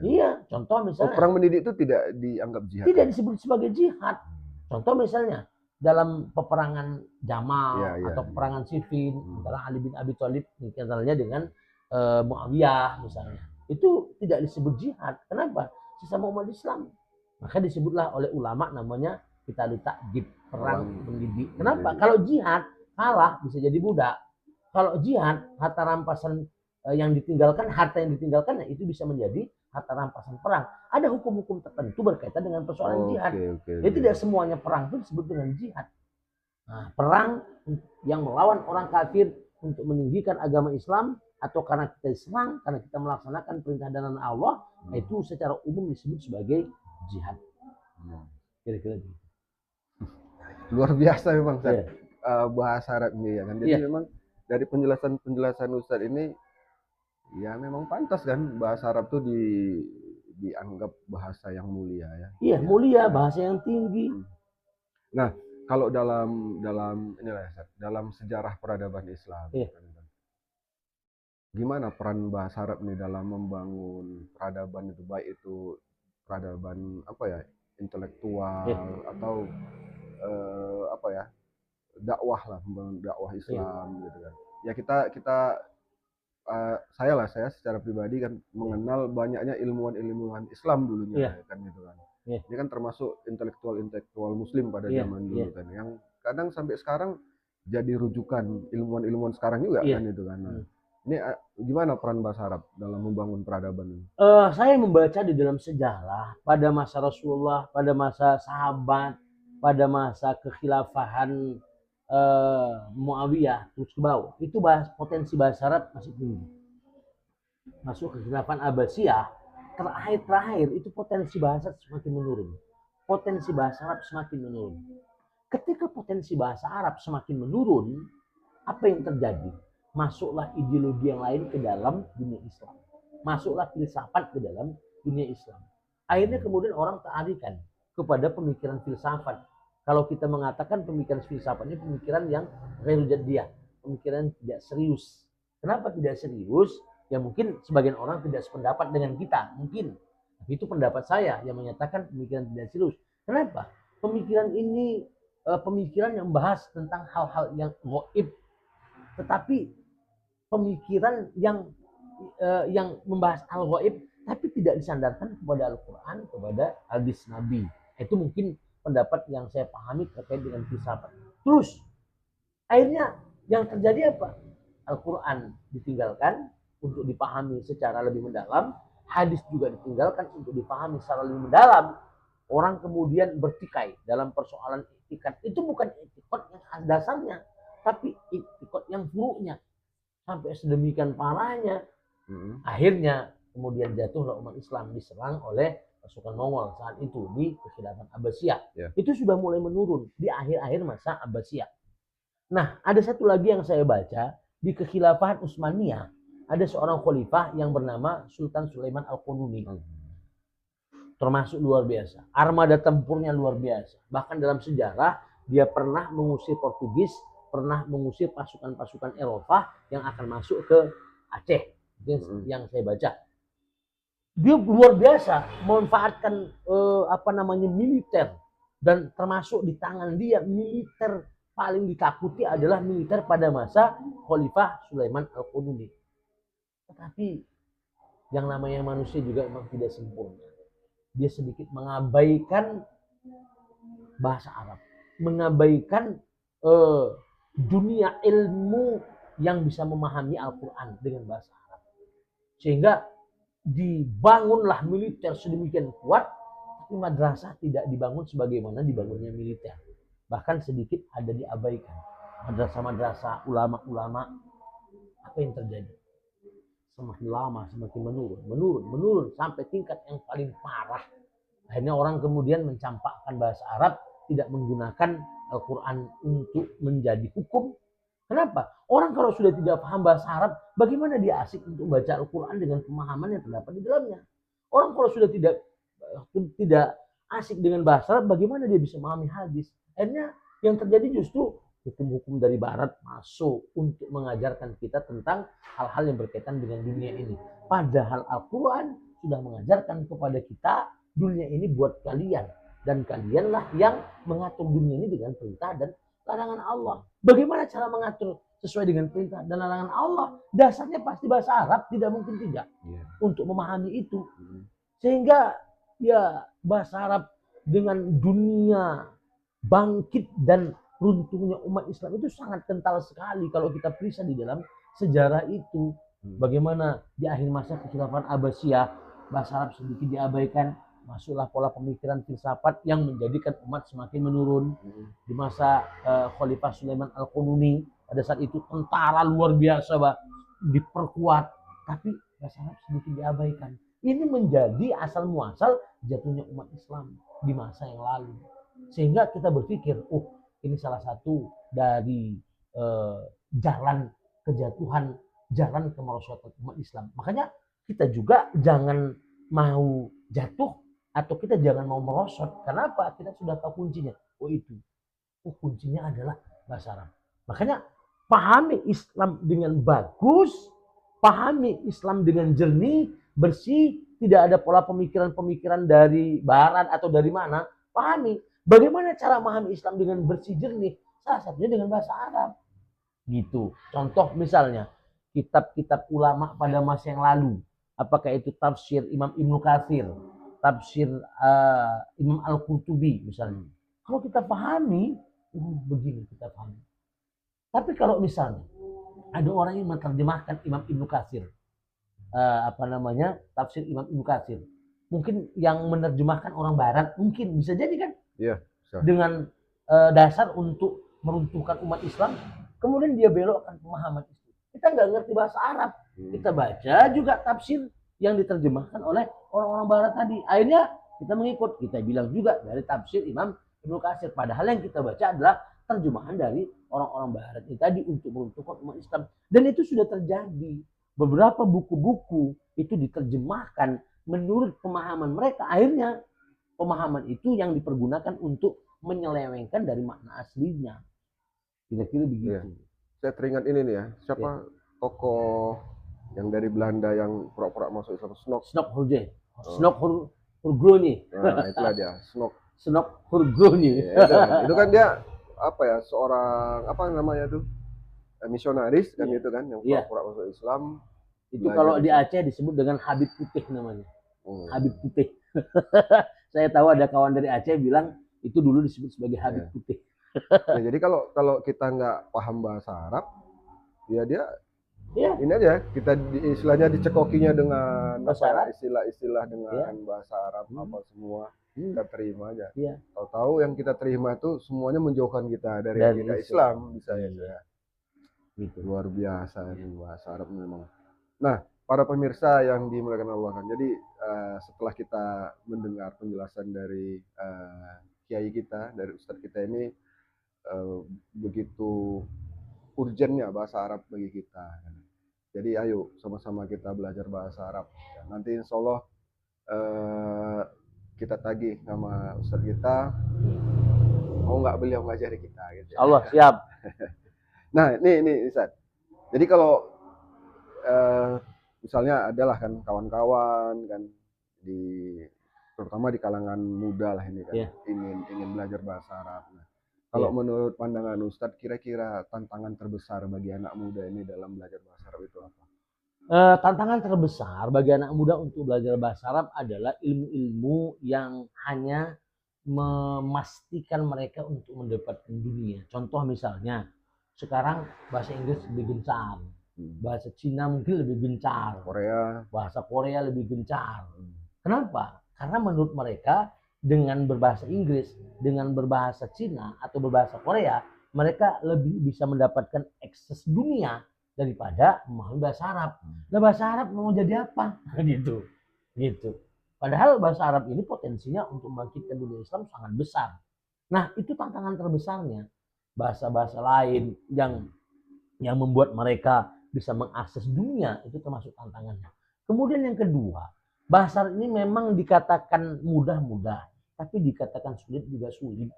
Iya, contoh misalnya. Perang mendidik itu tidak dianggap jihad. Tidak disebut sebagai jihad. Contoh misalnya dalam peperangan Jamal atau peperangan Siffin antara Ali bin Abi Thalib misalnya dengan Muawiyah misalnya. Itu tidak disebut jihad. Kenapa? Sesama umat Islam. Maka disebutlah oleh ulama namanya kita takdib, perang mendidik. Kenapa? Kalau jihad kalah bisa jadi budak. Kalau jihad, harta rampasan yang ditinggalkan, harta yang ditinggalkan itu bisa menjadi harta rampasan perang. Ada hukum-hukum tertentu berkaitan dengan persoalan jihad. Jadi tidak semuanya perang itu disebut dengan jihad. Nah, perang yang melawan orang kafir untuk meninggikan agama Islam atau karena kita diserang, karena kita melaksanakan perintah dan Allah, itu secara umum disebut sebagai jihad. Kira-kira gitu. Luar biasa memang bahasa Arab ini ya kan. Jadi memang dari penjelasan Ustadz ini ya memang pantas kan bahasa Arab tuh dianggap bahasa yang mulia ya. Iya, mulia, bahasa yang tinggi. Nah, kalau dalam dalam sejarah peradaban Islam, gimana peran bahasa Arab nih dalam membangun peradaban itu, baik itu peradaban intelektual atau dakwah lah, membangun dakwah Islam gitu kan. Ya saya secara pribadi kan mengenal banyaknya ilmuwan Islam dulunya kan gitu kan. Ini kan termasuk intelektual Muslim pada zaman dulu kan, yang kadang sampai sekarang jadi rujukan ilmuwan sekarang juga kan itu kan. Nah, ini gimana peran bahasa Arab dalam membangun peradaban ini? Saya membaca di dalam sejarah pada masa Rasulullah, pada masa sahabat, pada masa kekhilafahan Muawiyah terus ke bawah, itu potensi bahasa Arab masih tinggi. Masuk kekhilafan Abbasiyah terakhir itu potensi bahasa semakin menurun. Potensi bahasa Arab semakin menurun. Ketika potensi bahasa Arab semakin menurun, apa yang terjadi? Masuklah ideologi yang lain ke dalam dunia Islam. Masuklah filsafat ke dalam dunia Islam. Akhirnya kemudian orang teralihkan kepada pemikiran filsafat. Kalau kita mengatakan pemikiran filsafat ini pemikiran yang ghairu jaddiyah, pemikiran tidak serius. Kenapa tidak serius? Ya mungkin sebagian orang tidak sependapat dengan kita, mungkin. Tapi itu pendapat saya yang menyatakan pemikiran tidak serius. Kenapa? Pemikiran ini pemikiran yang membahas tentang hal-hal yang gaib, tetapi pemikiran yang membahas al-ghaib tapi tidak disandarkan kepada Al-Quran, kepada hadis Nabi. Itu mungkin pendapat yang saya pahami terkait dengan filsafat. Terus akhirnya yang terjadi apa? Al-Quran ditinggalkan untuk dipahami secara lebih mendalam, hadis juga ditinggalkan untuk dipahami secara lebih mendalam. Orang kemudian bertikai dalam persoalan i'tikad. Itu bukan i'tikad yang dasarnya, tapi i'tikad yang buruknya. Sampai sedemikian parahnya. Akhirnya kemudian jatuhlah umat Islam diserang oleh pasukan Mongol saat itu di Kekhilafan Abbasiyah. Itu sudah mulai menurun di akhir-akhir masa Abbasiyah. Nah, ada satu lagi yang saya baca di Kekhilafahan Utsmaniyah, ada seorang khalifah yang bernama Sultan Sulaiman Al-Qununi. Termasuk luar biasa. Armada tempurnya luar biasa. Bahkan dalam sejarah dia pernah mengusir Portugis, pernah mengusir pasukan-pasukan Eropa yang akan masuk ke Aceh. Yang saya baca. Dia luar biasa memanfaatkan militer, dan termasuk di tangan dia militer paling ditakuti adalah militer pada masa Khalifah Sulaiman Al-Qununi. Tetapi yang namanya manusia juga memang tidak sempurna. Dia sedikit mengabaikan bahasa Arab, mengabaikan dunia ilmu yang bisa memahami Al-Quran dengan bahasa Arab. Sehingga dibangunlah militer sedemikian kuat, tapi madrasah tidak dibangun sebagaimana dibangunnya militer. Bahkan sedikit ada diabaikan. Madrasah-madrasah, ulama-ulama, apa yang terjadi? Semakin lama semakin menurun sampai tingkat yang paling parah. Akhirnya orang kemudian mencampakkan bahasa Arab, tidak menggunakan Al-Quran untuk menjadi hukum. Kenapa? Orang kalau sudah tidak paham bahasa Arab, bagaimana dia asik untuk baca Al-Quran dengan pemahaman yang terdapat di dalamnya? Orang kalau sudah tidak asik dengan bahasa Arab, bagaimana dia bisa memahami hadis? Akhirnya yang terjadi justru hukum-hukum dari Barat masuk untuk mengajarkan kita tentang hal-hal yang berkaitan dengan dunia ini. Padahal Al-Quran sudah mengajarkan kepada kita dunia ini buat kalian. Dan kalianlah yang mengatur dunia ini dengan perintah dan larangan Allah. Bagaimana cara mengatur sesuai dengan perintah dan larangan Allah? Dasarnya pasti bahasa Arab, tidak mungkin tidak untuk memahami itu. Sehingga ya bahasa Arab dengan dunia bangkit dan runtuhnya umat Islam itu sangat kental sekali kalau kita periksa di dalam sejarah itu. Bagaimana di akhir masa Kekhilafan Abbasiyah bahasa Arab sedikit diabaikan, masuklah pola pemikiran filsafat yang menjadikan umat semakin menurun. Di masa Khalifah Sulaiman Al-Qununi, pada saat itu tentara luar biasa diperkuat, tapi bahasa Arab sedikit diabaikan. Ini menjadi asal muasal jatuhnya umat Islam di masa yang lalu. Sehingga kita berpikir, ini salah satu dari jalan kejatuhan, jalan kemerosotan umat Islam. Makanya kita juga jangan mau jatuh atau kita jangan mau merosot. Kenapa? Kita sudah tahu kuncinya. Kuncinya adalah bahasa Arab. Makanya pahami Islam dengan bagus, pahami Islam dengan jernih, bersih, tidak ada pola pemikiran-pemikiran dari Barat atau dari mana. Pahami. Bagaimana cara memahami Islam dengan bersih jernih? Salah satunya dengan bahasa Arab. Gitu. Contoh misalnya kitab-kitab ulama pada masa yang lalu. Apakah itu tafsir Imam Ibnu Katsir, tafsir Imam Al-Qurtubi misalnya. Kalau kita pahami, begini kita pahami. Tapi kalau misalnya ada orang yang menerjemahkan Imam Ibnu Katsir, tafsir Imam Ibnu Katsir, mungkin yang menerjemahkan orang Barat, mungkin bisa jadi kan? Iya. Dengan dasar untuk meruntuhkan umat Islam, kemudian dia belokkan pemahaman itu. Kita nggak ngerti bahasa Arab, kita baca juga tafsir yang diterjemahkan oleh orang-orang barat tadi. Akhirnya kita mengikut, kita bilang juga dari tafsir Imam Ibnu Katsir. Padahal yang kita baca adalah terjemahan dari orang-orang barat ini tadi untuk meruntuhkan umat Islam. Dan itu sudah terjadi. Beberapa buku-buku itu diterjemahkan menurut pemahaman mereka. Akhirnya pemahaman itu yang dipergunakan untuk menyelewengkan dari makna aslinya. Kira-kira begitu. Iya. Saya teringat ini nih ya, siapa tokoh yang dari Belanda yang pura-pura masuk Islam, Snok. Snok Hurje. Snok Hurgroni. Nah, itulah dia, Snok. Snok Hurgroni. Ya, itu kan dia apa ya, seorang apa namanya tuh, misionaris kan, itu kan yang pura-pura masuk Islam. Itu kalau di Aceh disebut dengan Habib Putih namanya. Habib Putih. Saya tahu ada kawan dari Aceh bilang itu dulu disebut sebagai Habib Putih. Nah, jadi kalau kita nggak paham bahasa Arab, ya dia ini aja, kita istilahnya dicekokinya dengan istilah-istilah dengan bahasa Arab apa semua, kita terima aja. Tahu-tahu yang kita terima itu semuanya menjauhkan kita dari kita Islam, bisa ya. Gitu. Luar biasa ini bahasa Arab memang. Nah, para pemirsa yang dimuliakan Allah kan, jadi setelah kita mendengar penjelasan dari kiai kita, dari ustadz kita ini, begitu urgennya bahasa Arab bagi kita. Jadi ayo sama-sama kita belajar bahasa Arab. Nanti insya Allah kita tagih sama ustadz kita, mau nggak beliau ngajari kita gitu. Allah siap. Nah ini Ustadz. Jadi kalau misalnya adalah kan kawan-kawan kan terutama di kalangan muda lah ini kan, ingin belajar bahasa Arab. Nah, kalau menurut pandangan Ustadz, kira-kira tantangan terbesar bagi anak muda ini dalam belajar bahasa Arab itu apa? Tantangan terbesar bagi anak muda untuk belajar bahasa Arab adalah ilmu-ilmu yang hanya memastikan mereka untuk mendapatkan dunia. Contoh misalnya, sekarang bahasa Inggris lebih gencar, bahasa Cina mungkin lebih gencar, bahasa Korea lebih gencar. Kenapa? Karena menurut mereka dengan berbahasa Inggris, dengan berbahasa Cina atau berbahasa Korea, mereka lebih bisa mendapatkan akses dunia daripada memahami bahasa Arab. Nah, bahasa Arab mau jadi apa? Gitu. Padahal bahasa Arab ini potensinya untuk membangkitkan dunia Islam sangat besar. Nah, itu tantangan terbesarnya. Bahasa-bahasa lain yang membuat mereka bisa mengakses dunia, itu termasuk tantangannya. Kemudian yang kedua, bahasa Arab ini memang dikatakan mudah-mudah, tapi dikatakan sulit juga sulit.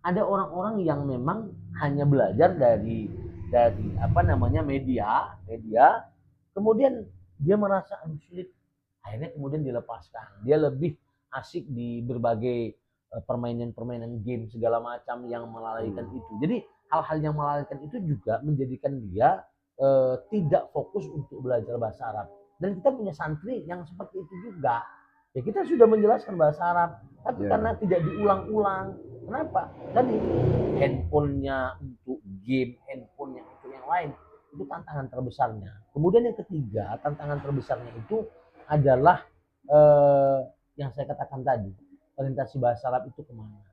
Ada orang-orang yang memang hanya belajar dari media, kemudian dia merasa sulit, akhirnya kemudian dilepaskan. Dia lebih asik di berbagai permainan game segala macam yang melalaikan itu. Jadi hal-hal yang melalaikan itu juga menjadikan dia tidak fokus untuk belajar bahasa Arab. Dan kita punya santri yang seperti itu juga. Ya, kita sudah menjelaskan bahasa Arab, tapi karena tidak diulang-ulang. Kenapa? Tadi handphonenya untuk game, handphonenya untuk yang lain, itu tantangan terbesarnya. Kemudian yang ketiga, tantangan terbesarnya itu adalah yang saya katakan tadi, orientasi bahasa Arab itu kemana?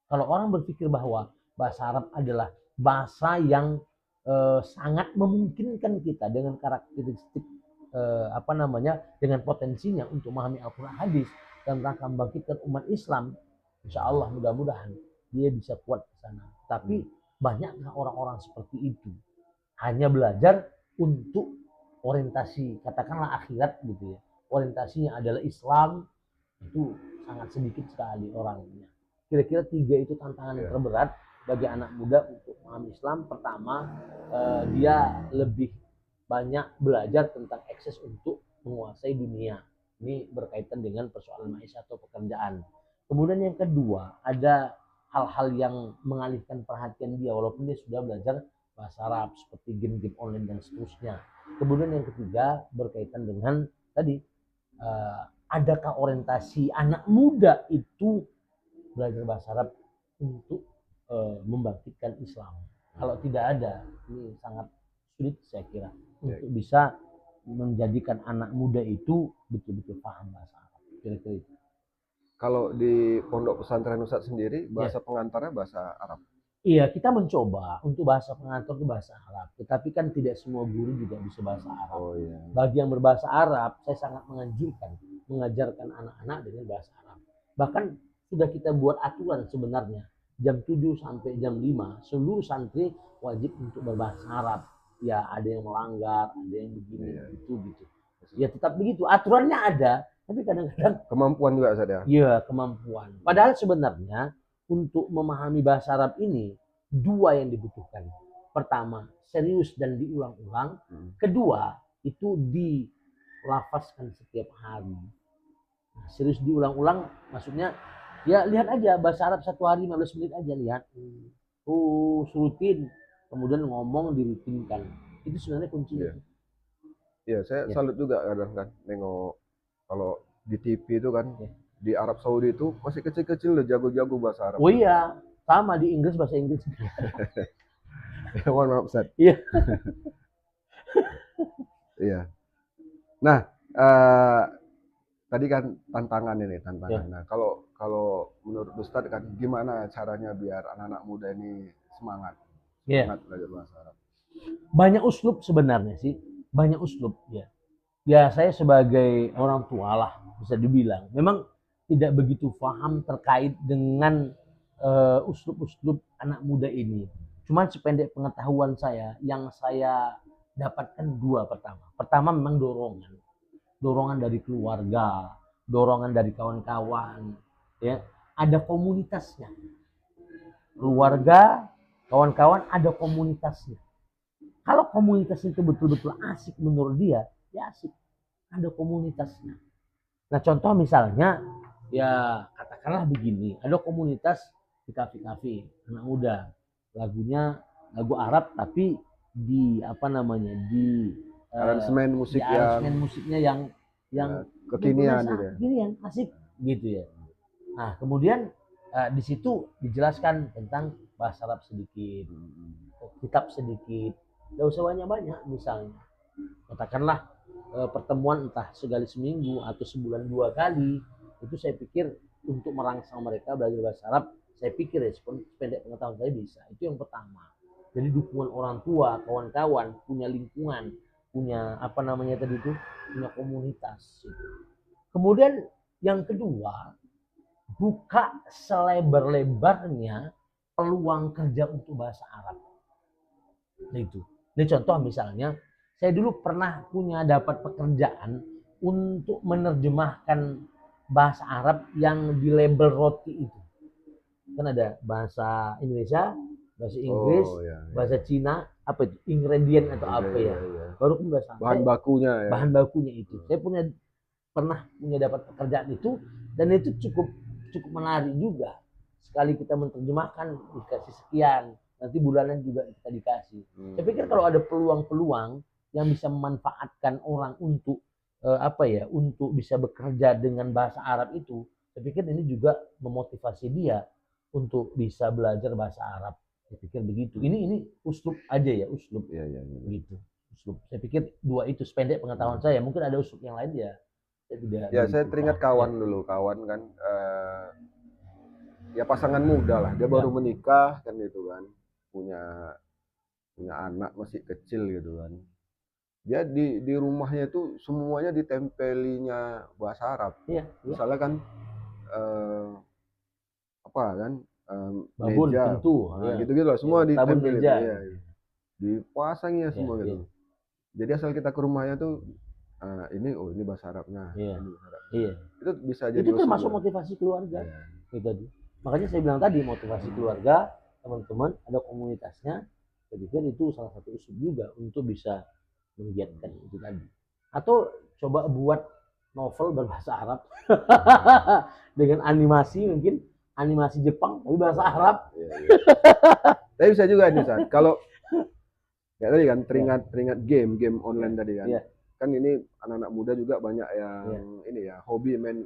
Kalau orang berpikir bahwa bahasa Arab adalah bahasa yang sangat memungkinkan kita dengan karakteristik dengan potensinya untuk memahami Al-Quran hadis dan rangka membangkitkan umat Islam, insya Allah mudah-mudahan dia bisa kuat ke sana. Tapi banyaknya orang-orang seperti itu hanya belajar untuk orientasi katakanlah akhirat gitu ya, orientasinya adalah Islam, itu sangat sedikit sekali orangnya. Kira-kira tiga itu tantangan yang terberat bagi anak muda untuk memahami Islam. Pertama, dia lebih banyak belajar tentang akses untuk menguasai dunia. Ini berkaitan dengan persoalan maisha atau pekerjaan. Kemudian yang kedua, ada hal-hal yang mengalihkan perhatian dia walaupun dia sudah belajar bahasa Arab seperti game-game online dan seterusnya. Kemudian yang ketiga berkaitan dengan tadi, adakah orientasi anak muda itu belajar bahasa Arab untuk membangkitkan Islam? Kalau tidak ada, ini sangat sulit saya kira untuk bisa menjadikan anak muda itu betul-betul paham bahasa Arab. Kira-kira itu. Kalau di pondok pesantren Ustadz sendiri, bahasa pengantarnya bahasa Arab? Iya, kita mencoba untuk bahasa pengantar itu bahasa Arab, tetapi kan tidak semua guru juga bisa bahasa Arab. Oh iya. Bagi yang berbahasa Arab, saya sangat menganjurkan mengajarkan anak-anak dengan bahasa Arab. Bahkan sudah kita buat aturan sebenarnya, jam 7 sampai jam 5 seluruh santri wajib untuk berbahasa Arab. Ya, ada yang melanggar, ada yang begini, Iya. gitu. Ya, tetap begitu. Aturannya ada, tapi kadang-kadang Kemampuan juga saja. ya kemampuan. Padahal sebenarnya untuk memahami bahasa Arab ini dua yang dibutuhkan. Pertama, serius dan diulang-ulang. Kedua, itu dilafazkan setiap hari. Nah, serius diulang-ulang maksudnya ya lihat aja bahasa Arab 1 hari 15 menit aja lihat. Rutin. Kemudian ngomong dirutinkan. Itu sebenarnya kuncinya. Iya, saya salut juga kadang kan nengok kalau di TV itu kan di Arab Saudi itu masih kecil-kecil udah jago-jago bahasa Arab. Oh iya, sama di Inggris bahasa Inggris. Mohon maaf, Ustaz. Iya. Iya. Nah, tadi kan tantangan ini, tantangan. Nah, kalau menurut Ustaz kan gimana caranya biar anak-anak muda ini semangat belajar bahasa Arab? Banyak uslub sebenarnya sih, banyak uslub ya. Ya saya sebagai orang tua lah bisa dibilang, memang tidak begitu paham terkait dengan uslub-uslub anak muda ini. Cuman sependek pengetahuan saya, yang saya dapatkan dua pertama. Pertama memang dorongan dari keluarga, dorongan dari kawan-kawan, ya ada komunitasnya. Keluarga, kawan-kawan ada komunitasnya. Kalau komunitas itu betul-betul asik menurut dia, ya asik. Ada komunitasnya. Nah contoh misalnya, ya katakanlah begini, ada komunitas di kafe-kafe anak muda, lagunya lagu Arab tapi di apa namanya di aransemen musik musiknya yang kekinian gitu ya. Kekinian, asik gitu ya. Nah kemudian di situ dijelaskan tentang bahasa Arab sedikit, kitab sedikit. Gak usah banyak-banyak misalnya. Katakanlah pertemuan entah sekali seminggu atau sebulan 2 kali. Itu saya pikir untuk merangsang mereka belajar bahasa Arab, saya pikir ya sependek pengetahuan saya bisa. Itu yang pertama. Jadi dukungan orang tua, kawan-kawan, punya lingkungan, punya apa namanya tadi itu, punya komunitas. Kemudian yang kedua, buka selebar-lebarnya peluang kerja untuk bahasa Arab. Nah itu. Ini contoh misalnya, saya dulu pernah dapat pekerjaan untuk menerjemahkan bahasa Arab yang di label roti itu. Kan ada bahasa Indonesia, bahasa Inggris, bahasa Cina, apa itu, ingredient atau apa ya. Baru kan bahasa bahan bakunya ya. Bahan bakunya itu. Saya pernah dapat pekerjaan itu, dan itu cukup menarik juga. Sekali kita menerjemahkan dikasih sekian, nanti bulanan juga kita dikasih. Saya pikir kalau ada peluang-peluang yang bisa memanfaatkan orang untuk untuk bisa bekerja dengan bahasa Arab itu, saya pikir ini juga memotivasi dia untuk bisa belajar bahasa Arab. Saya pikir begitu. Ini uslub aja ya, uslub. Begitu. Uslub. Saya pikir dua itu sependek pengetahuan saya. Mungkin ada uslub yang lain ya. Saya teringat kawan dulu, kawan kan ya pasangan muda lah, dia baru menikah kan gitu kan, punya anak masih kecil gitu kan. Dia di rumahnya itu semuanya ditempelinya bahasa Arab. Misalnya kan apa kan babon, meja, pintu, gitu-gitu lah, semua ditempel itu, dipasangnya semua gitu. Jadi asal kita ke rumahnya tuh ini bahasa Arabnya. Itu bisa jadi. Itu termasuk motivasi keluarga. Itu. Makanya saya bilang tadi, motivasi keluarga, teman-teman, ada komunitasnya. Saya pikir itu salah satu usul juga untuk bisa menggiatkan itu tadi. Atau coba buat novel berbahasa Arab dengan animasi, mungkin animasi Jepang tapi bahasa Arab. Tapi bisa juga nih, San. Kalau ya tadi kan teringat game online tadi kan. Kan ini anak-anak muda juga banyak yang ini ya, hobi main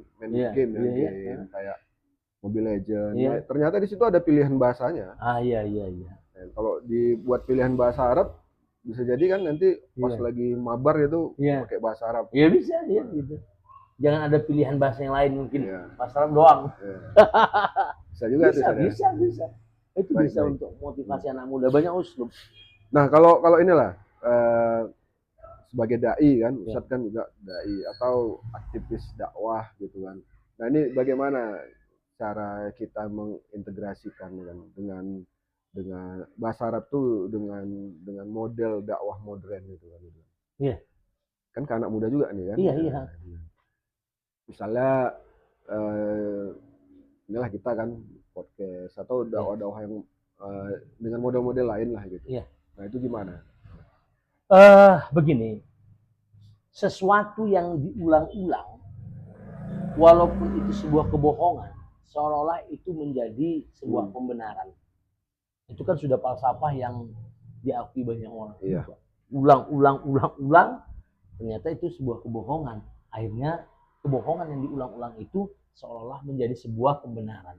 game kayak Mobile Legends. Nah, ternyata di situ ada pilihan bahasanya. Iya. Kalau dibuat pilihan bahasa Arab, bisa jadi kan nanti pas lagi mabar itu pakai bahasa Arab. Iya bisa, gitu. Jangan ada pilihan bahasa yang lain mungkin. Bahasa Arab doang. Bisa juga bisa. Itu Baik, bisa baik. untuk motivasi anak muda, banyak uslub. Nah, kalau inilah sebagai dai kan, Ya. Ustadz kan juga dai atau aktivis dakwah gitu kan. Nah, ini bagaimana cara kita mengintegrasikan dengan bahasa Arab tuh dengan model dakwah modern gitu kan. Iya. Kan ke anak muda juga nih kan. Iya, Nah, iya. misalnya inilah kita kan podcast atau dakwah-dakwah yang dengan model-model lain lah gitu. Iya. Nah, itu gimana? Begini, sesuatu yang diulang-ulang, walaupun itu sebuah kebohongan, seolah-olah itu menjadi sebuah pembenaran. Itu kan sudah falsafah yang diakui banyak orang. Iya. Ulang-ulang, ternyata itu sebuah kebohongan. Akhirnya kebohongan yang diulang-ulang itu seolah-olah menjadi sebuah pembenaran.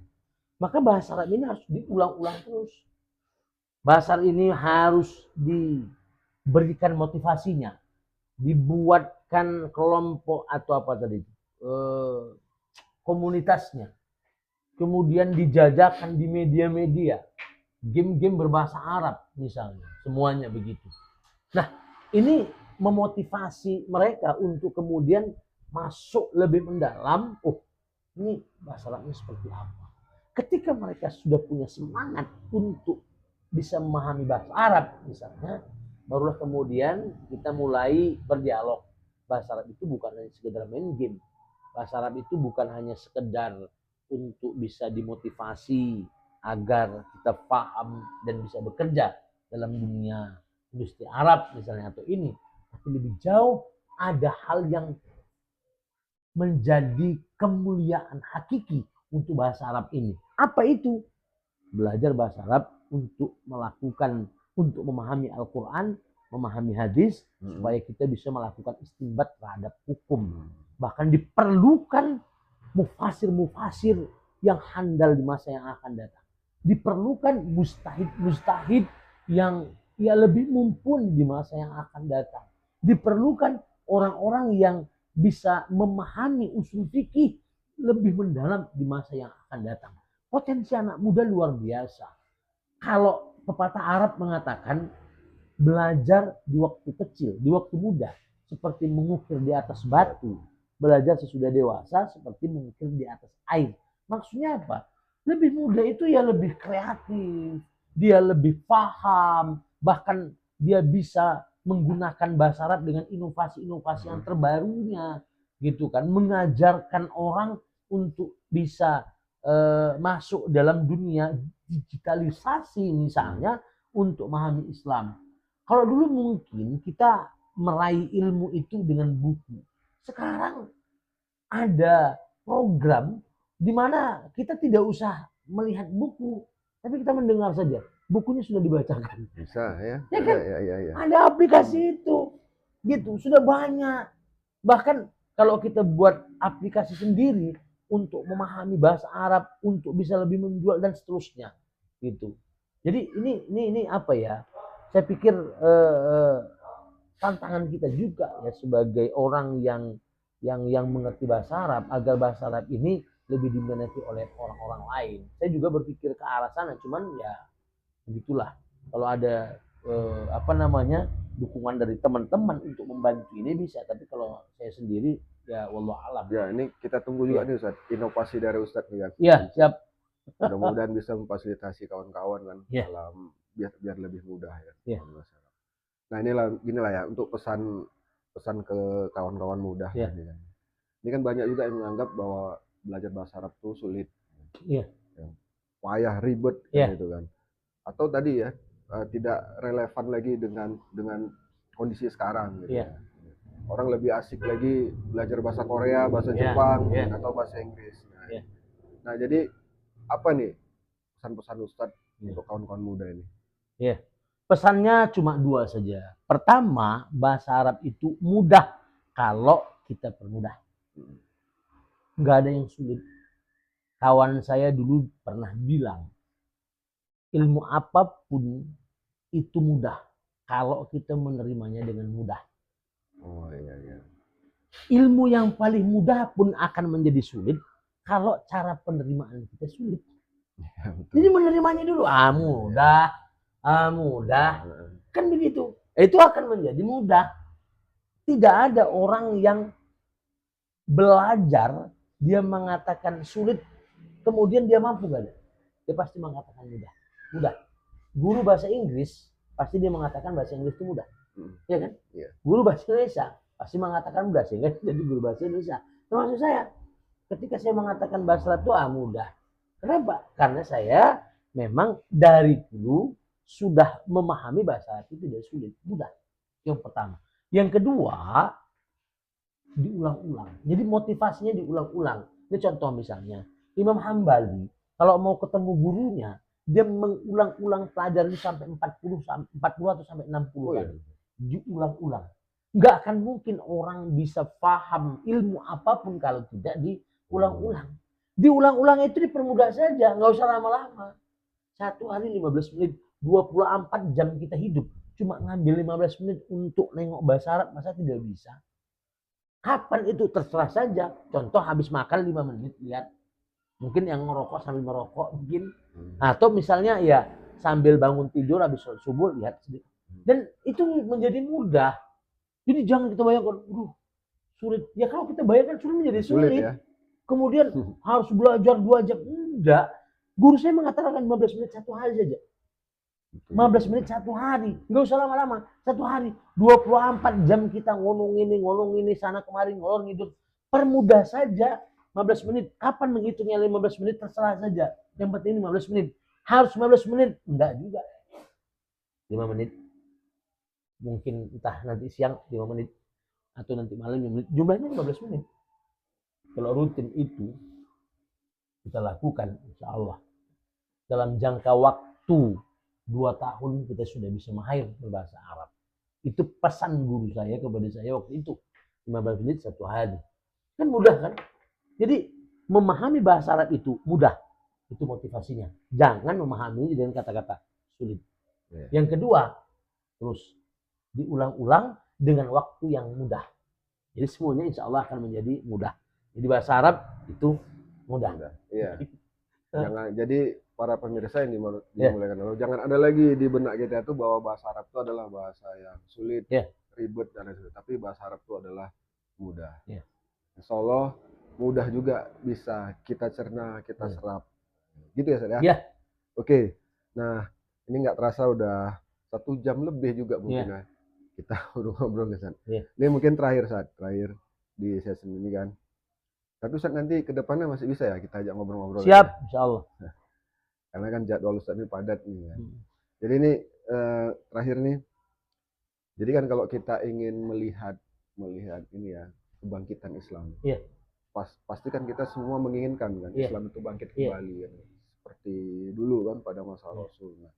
Maka bahasa Arab ini harus diulang-ulang terus. Bahasa Arab ini harus diberikan motivasinya, dibuatkan kelompok atau apa tadi, komunitasnya, kemudian dijajakan di media-media, game-game berbahasa Arab misalnya, semuanya begitu. Nah, ini memotivasi mereka untuk kemudian masuk lebih mendalam. Oh, ini bahasa Arabnya seperti apa? Ketika mereka sudah punya semangat untuk bisa memahami bahasa Arab misalnya, barulah kemudian kita mulai berdialog. Bahasa Arab itu bukan hanya sekedar main game. Bahasa Arab itu bukan hanya sekedar untuk bisa dimotivasi agar kita paham dan bisa bekerja dalam dunia industri Arab misalnya atau ini, tapi lebih jauh ada hal yang menjadi kemuliaan hakiki untuk bahasa Arab ini. Apa itu? Belajar bahasa Arab untuk memahami Al-Quran, memahami hadis, supaya kita bisa melakukan istinbat terhadap hukum. Bahkan diperlukan mufasir-mufasir yang handal di masa yang akan datang. Diperlukan mustahid-mustahid yang lebih mumpuni di masa yang akan datang. Diperlukan orang-orang yang bisa memahami usul fikih lebih mendalam di masa yang akan datang. Potensi anak muda luar biasa. Kalau pepatah Arab mengatakan belajar di waktu kecil, di waktu muda, seperti mengukir di atas batu. Belajar sesudah dewasa seperti mengukir di atas air. Maksudnya apa? Lebih muda itu ya lebih kreatif, dia lebih paham, bahkan dia bisa menggunakan bahasa Arab dengan inovasi-inovasi yang terbarunya, gitu kan? Mengajarkan orang untuk bisa masuk dalam dunia digitalisasi misalnya untuk memahami Islam. Kalau dulu mungkin kita meraih ilmu itu dengan buku. Sekarang ada program di mana kita tidak usah melihat buku, tapi kita mendengar saja. Bukunya sudah dibacakan. Bisa ya? Ya kan? Ya. Ada aplikasi itu. Gitu, sudah banyak. Bahkan kalau kita buat aplikasi sendiri untuk memahami bahasa Arab, untuk bisa lebih menjual dan seterusnya. Gitu. Jadi ini apa ya? Saya pikir tantangan kita juga ya sebagai orang yang mengerti bahasa Arab agar bahasa Arab ini lebih dimengerti oleh orang-orang lain. Saya juga berpikir ke arah sana, cuman ya begitulah. Kalau ada dukungan dari teman-teman untuk membantu ini bisa, tapi kalau saya sendiri ya wallahu alam. Ya, ini kita tunggu juga nih Ustaz, inovasi dari Ustaz nih kan. Iya, siap. Mudah-mudahan bisa memfasilitasi kawan-kawan kan dalam biar lebih mudah ya. Yeah. Nah, inilah ya untuk pesan ke kawan-kawan muda. Yeah. Ini kan banyak juga yang menganggap bahwa belajar bahasa Arab itu sulit. Iya. Payah, ribet gitu kan. Atau tadi ya tidak relevan lagi dengan kondisi sekarang gitu. Yeah. Orang lebih asik lagi belajar bahasa Korea, bahasa Jepang atau bahasa Inggris. Nah, jadi apa nih pesan-pesan Ustadz untuk kawan-kawan muda ini? Pesannya cuma 2 saja. Pertama, bahasa Arab itu mudah kalau kita permudah. Nggak ada yang sulit. Kawan saya dulu pernah bilang, ilmu apapun itu mudah kalau kita menerimanya dengan mudah. Oh iya. Ilmu yang paling mudah pun akan menjadi sulit kalau cara penerimaan kita sulit. Ya, betul. Jadi menerimanya dulu, mudah, kan begitu. Itu akan menjadi mudah. Tidak ada orang yang belajar dia mengatakan sulit, kemudian dia mampu, gak ada. Dia pasti mengatakan mudah. Guru bahasa Inggris pasti dia mengatakan bahasa Inggris itu mudah, ya kan? Yeah. Guru bahasa Indonesia pasti mengatakan mudah, sehingga jadi guru bahasa Indonesia. Termasuk saya, ketika saya mengatakan bahasa Arab itu mudah. Kenapa? Karena saya memang dari dulu sudah memahami bahasa Arab itu tidak sulit, mudah. Yang pertama. Yang kedua, diulang-ulang. Jadi motivasinya diulang-ulang. Ini contoh misalnya, Imam Hambali kalau mau ketemu gurunya, dia mengulang-ulang pelajaran sampai 40 atau sampai 60 kali. Diulang-ulang. Nggak akan mungkin orang bisa paham ilmu apapun kalau tidak diulang-ulang. Diulang-ulang itu dipermudah saja, nggak usah lama-lama. 1 hari 15 menit, 24 jam kita hidup. Cuma ngambil 15 menit untuk nengok bahasa Arab, masa tidak bisa? Kapan itu? Terserah saja. Contoh habis makan 5 menit, lihat. Mungkin yang ngerokok sambil merokok, mungkin. Atau misalnya ya sambil bangun tidur habis subuh, lihat sedikit. Dan itu menjadi mudah. Jadi jangan kita bayangkan, sulit. Ya kalau kita bayangkan sulit menjadi sulit. Ya? Kemudian harus belajar 2 jam. Enggak. Guru saya mengatakan 15 menit 1 hari saja. 15 menit 1 hari. Enggak usah lama-lama. 1 hari. 24 jam kita ngolong ini, sana kemari, ngolong hidup. Permudah saja. 15 menit. Kapan menghitungnya 15 menit? Terserah saja. Yang penting 15 menit. Harus 15 menit. Enggak juga. 5 menit. Mungkin entah nanti siang 5 menit. Atau nanti malam 5 menit. Jumlahnya 15 menit. Kalau rutin itu kita lakukan, insya Allah. Dalam jangka waktu 2 tahun kita sudah bisa mahir berbahasa Arab. Itu pesan guru saya kepada saya waktu itu. 15 menit 1 hari. Kan mudah kan? Jadi memahami bahasa Arab itu mudah. Itu motivasinya. Jangan memahaminya dengan kata-kata sulit. Yang kedua, terus diulang-ulang dengan waktu yang mudah. Jadi semuanya insya Allah akan menjadi mudah. Jadi bahasa Arab itu mudah. Iya. Jangan, jadi para pemirsa yang dimuliakan Allah, jangan ada lagi di benak kita itu bahwa bahasa Arab itu adalah bahasa yang sulit, ribet dan lain-lain. Tapi bahasa Arab itu adalah mudah. Insya Allah mudah juga bisa kita cerna, kita serap. Gitu ya, Ustaz ya? Oke. Nah, ini nggak terasa udah 1 jam lebih juga mungkin ya. Kita ngobrol ke sana. Ini mungkin terakhir di sesi ini kan. Tapi Ustaz nanti ke depannya masih bisa ya kita ajak ngobrol-ngobrol. Siap, insya Allah. Karena kan jadwal Ustaz ini padat nih kan. Jadi ini terakhir nih. Jadi kan kalau kita ingin melihat ini ya, kebangkitan Islam. Pasti kan kita semua menginginkan kan Islam itu bangkit kembali kan. Seperti dulu kan pada masa Rasul. Nah,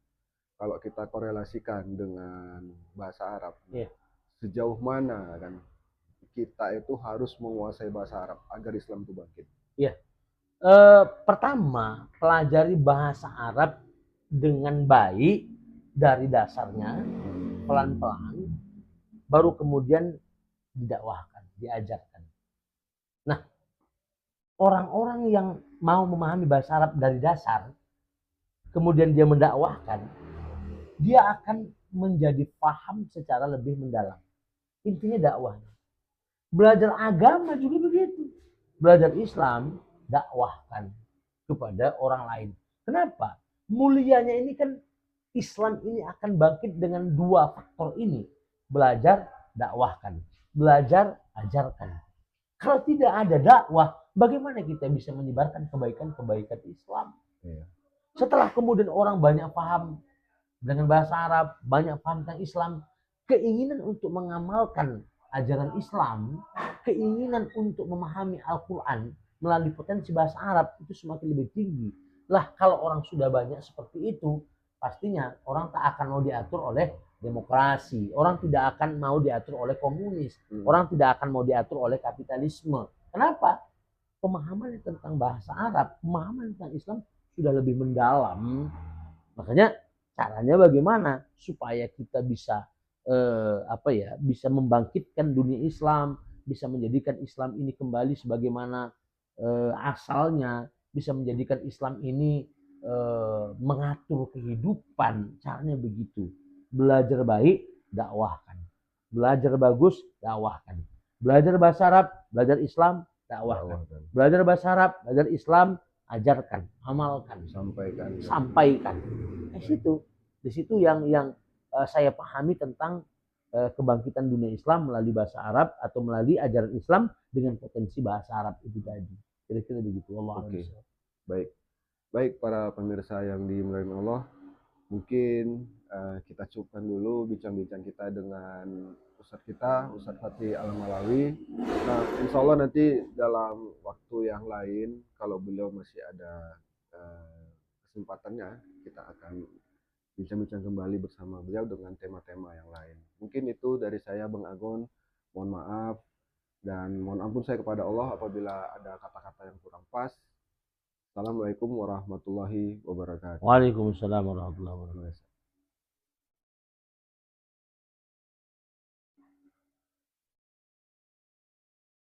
kalau kita korelasikan dengan bahasa Arab, sejauh mana kan kita itu harus menguasai bahasa Arab agar Islam itu bangkit? Pertama, pelajari bahasa Arab dengan baik dari dasarnya, pelan-pelan, baru kemudian didakwahkan, diajarkan. Nah, orang-orang yang mau memahami bahasa Arab dari dasar, kemudian dia mendakwahkan, dia akan menjadi paham secara lebih mendalam. Intinya dakwahnya. Belajar agama juga begitu. Belajar Islam, dakwahkan kepada orang lain. Kenapa? Mulianya ini kan Islam ini akan bangkit dengan 2 faktor ini. Belajar, dakwahkan. Belajar, ajarkan. Kalau tidak ada dakwah, bagaimana kita bisa menyebarkan kebaikan-kebaikan Islam? Setelah kemudian orang banyak paham dengan bahasa Arab, banyak paham tentang Islam, keinginan untuk mengamalkan ajaran Islam, keinginan untuk memahami Al-Quran melalui potensi bahasa Arab itu semakin lebih tinggi. Lah kalau orang sudah banyak seperti itu, pastinya orang tak akan mau diatur oleh demokrasi, orang tidak akan mau diatur oleh komunis, orang tidak akan mau diatur oleh kapitalisme. Kenapa? Pemahaman tentang bahasa Arab, pemahaman tentang Islam sudah lebih mendalam. Makanya caranya bagaimana supaya kita bisa bisa membangkitkan dunia Islam, bisa menjadikan Islam ini kembali sebagaimana asalnya, bisa menjadikan Islam ini mengatur kehidupan, caranya begitu. Belajar baik, dakwahkan. Belajar bagus, dakwahkan. Belajar bahasa Arab, belajar Islam, dakwahkan. Belajar bahasa Arab, belajar Islam, ajarkan, amalkan, sampaikan. Di situ yang saya pahami tentang kebangkitan dunia Islam melalui bahasa Arab atau melalui ajaran Islam dengan potensi bahasa Arab itu tadi. Kira-kira begitu. Allah. Oke. Baik para pemirsa yang dimuliakan Allah, mungkin kita cukupkan dulu bincang-bincang kita dengan Ustadz Fatih Al-Malawi. Nah, insya Allah nanti dalam waktu yang lain, kalau beliau masih ada kesempatannya, kita akan bincang-bincang kembali bersama beliau dengan tema-tema yang lain. Mungkin itu dari saya, Bang Agon. Mohon maaf dan mohon ampun saya kepada Allah apabila ada kata-kata yang kurang pas. Assalamualaikum warahmatullahi wabarakatuh. Waalaikumsalam warahmatullahi wabarakatuh.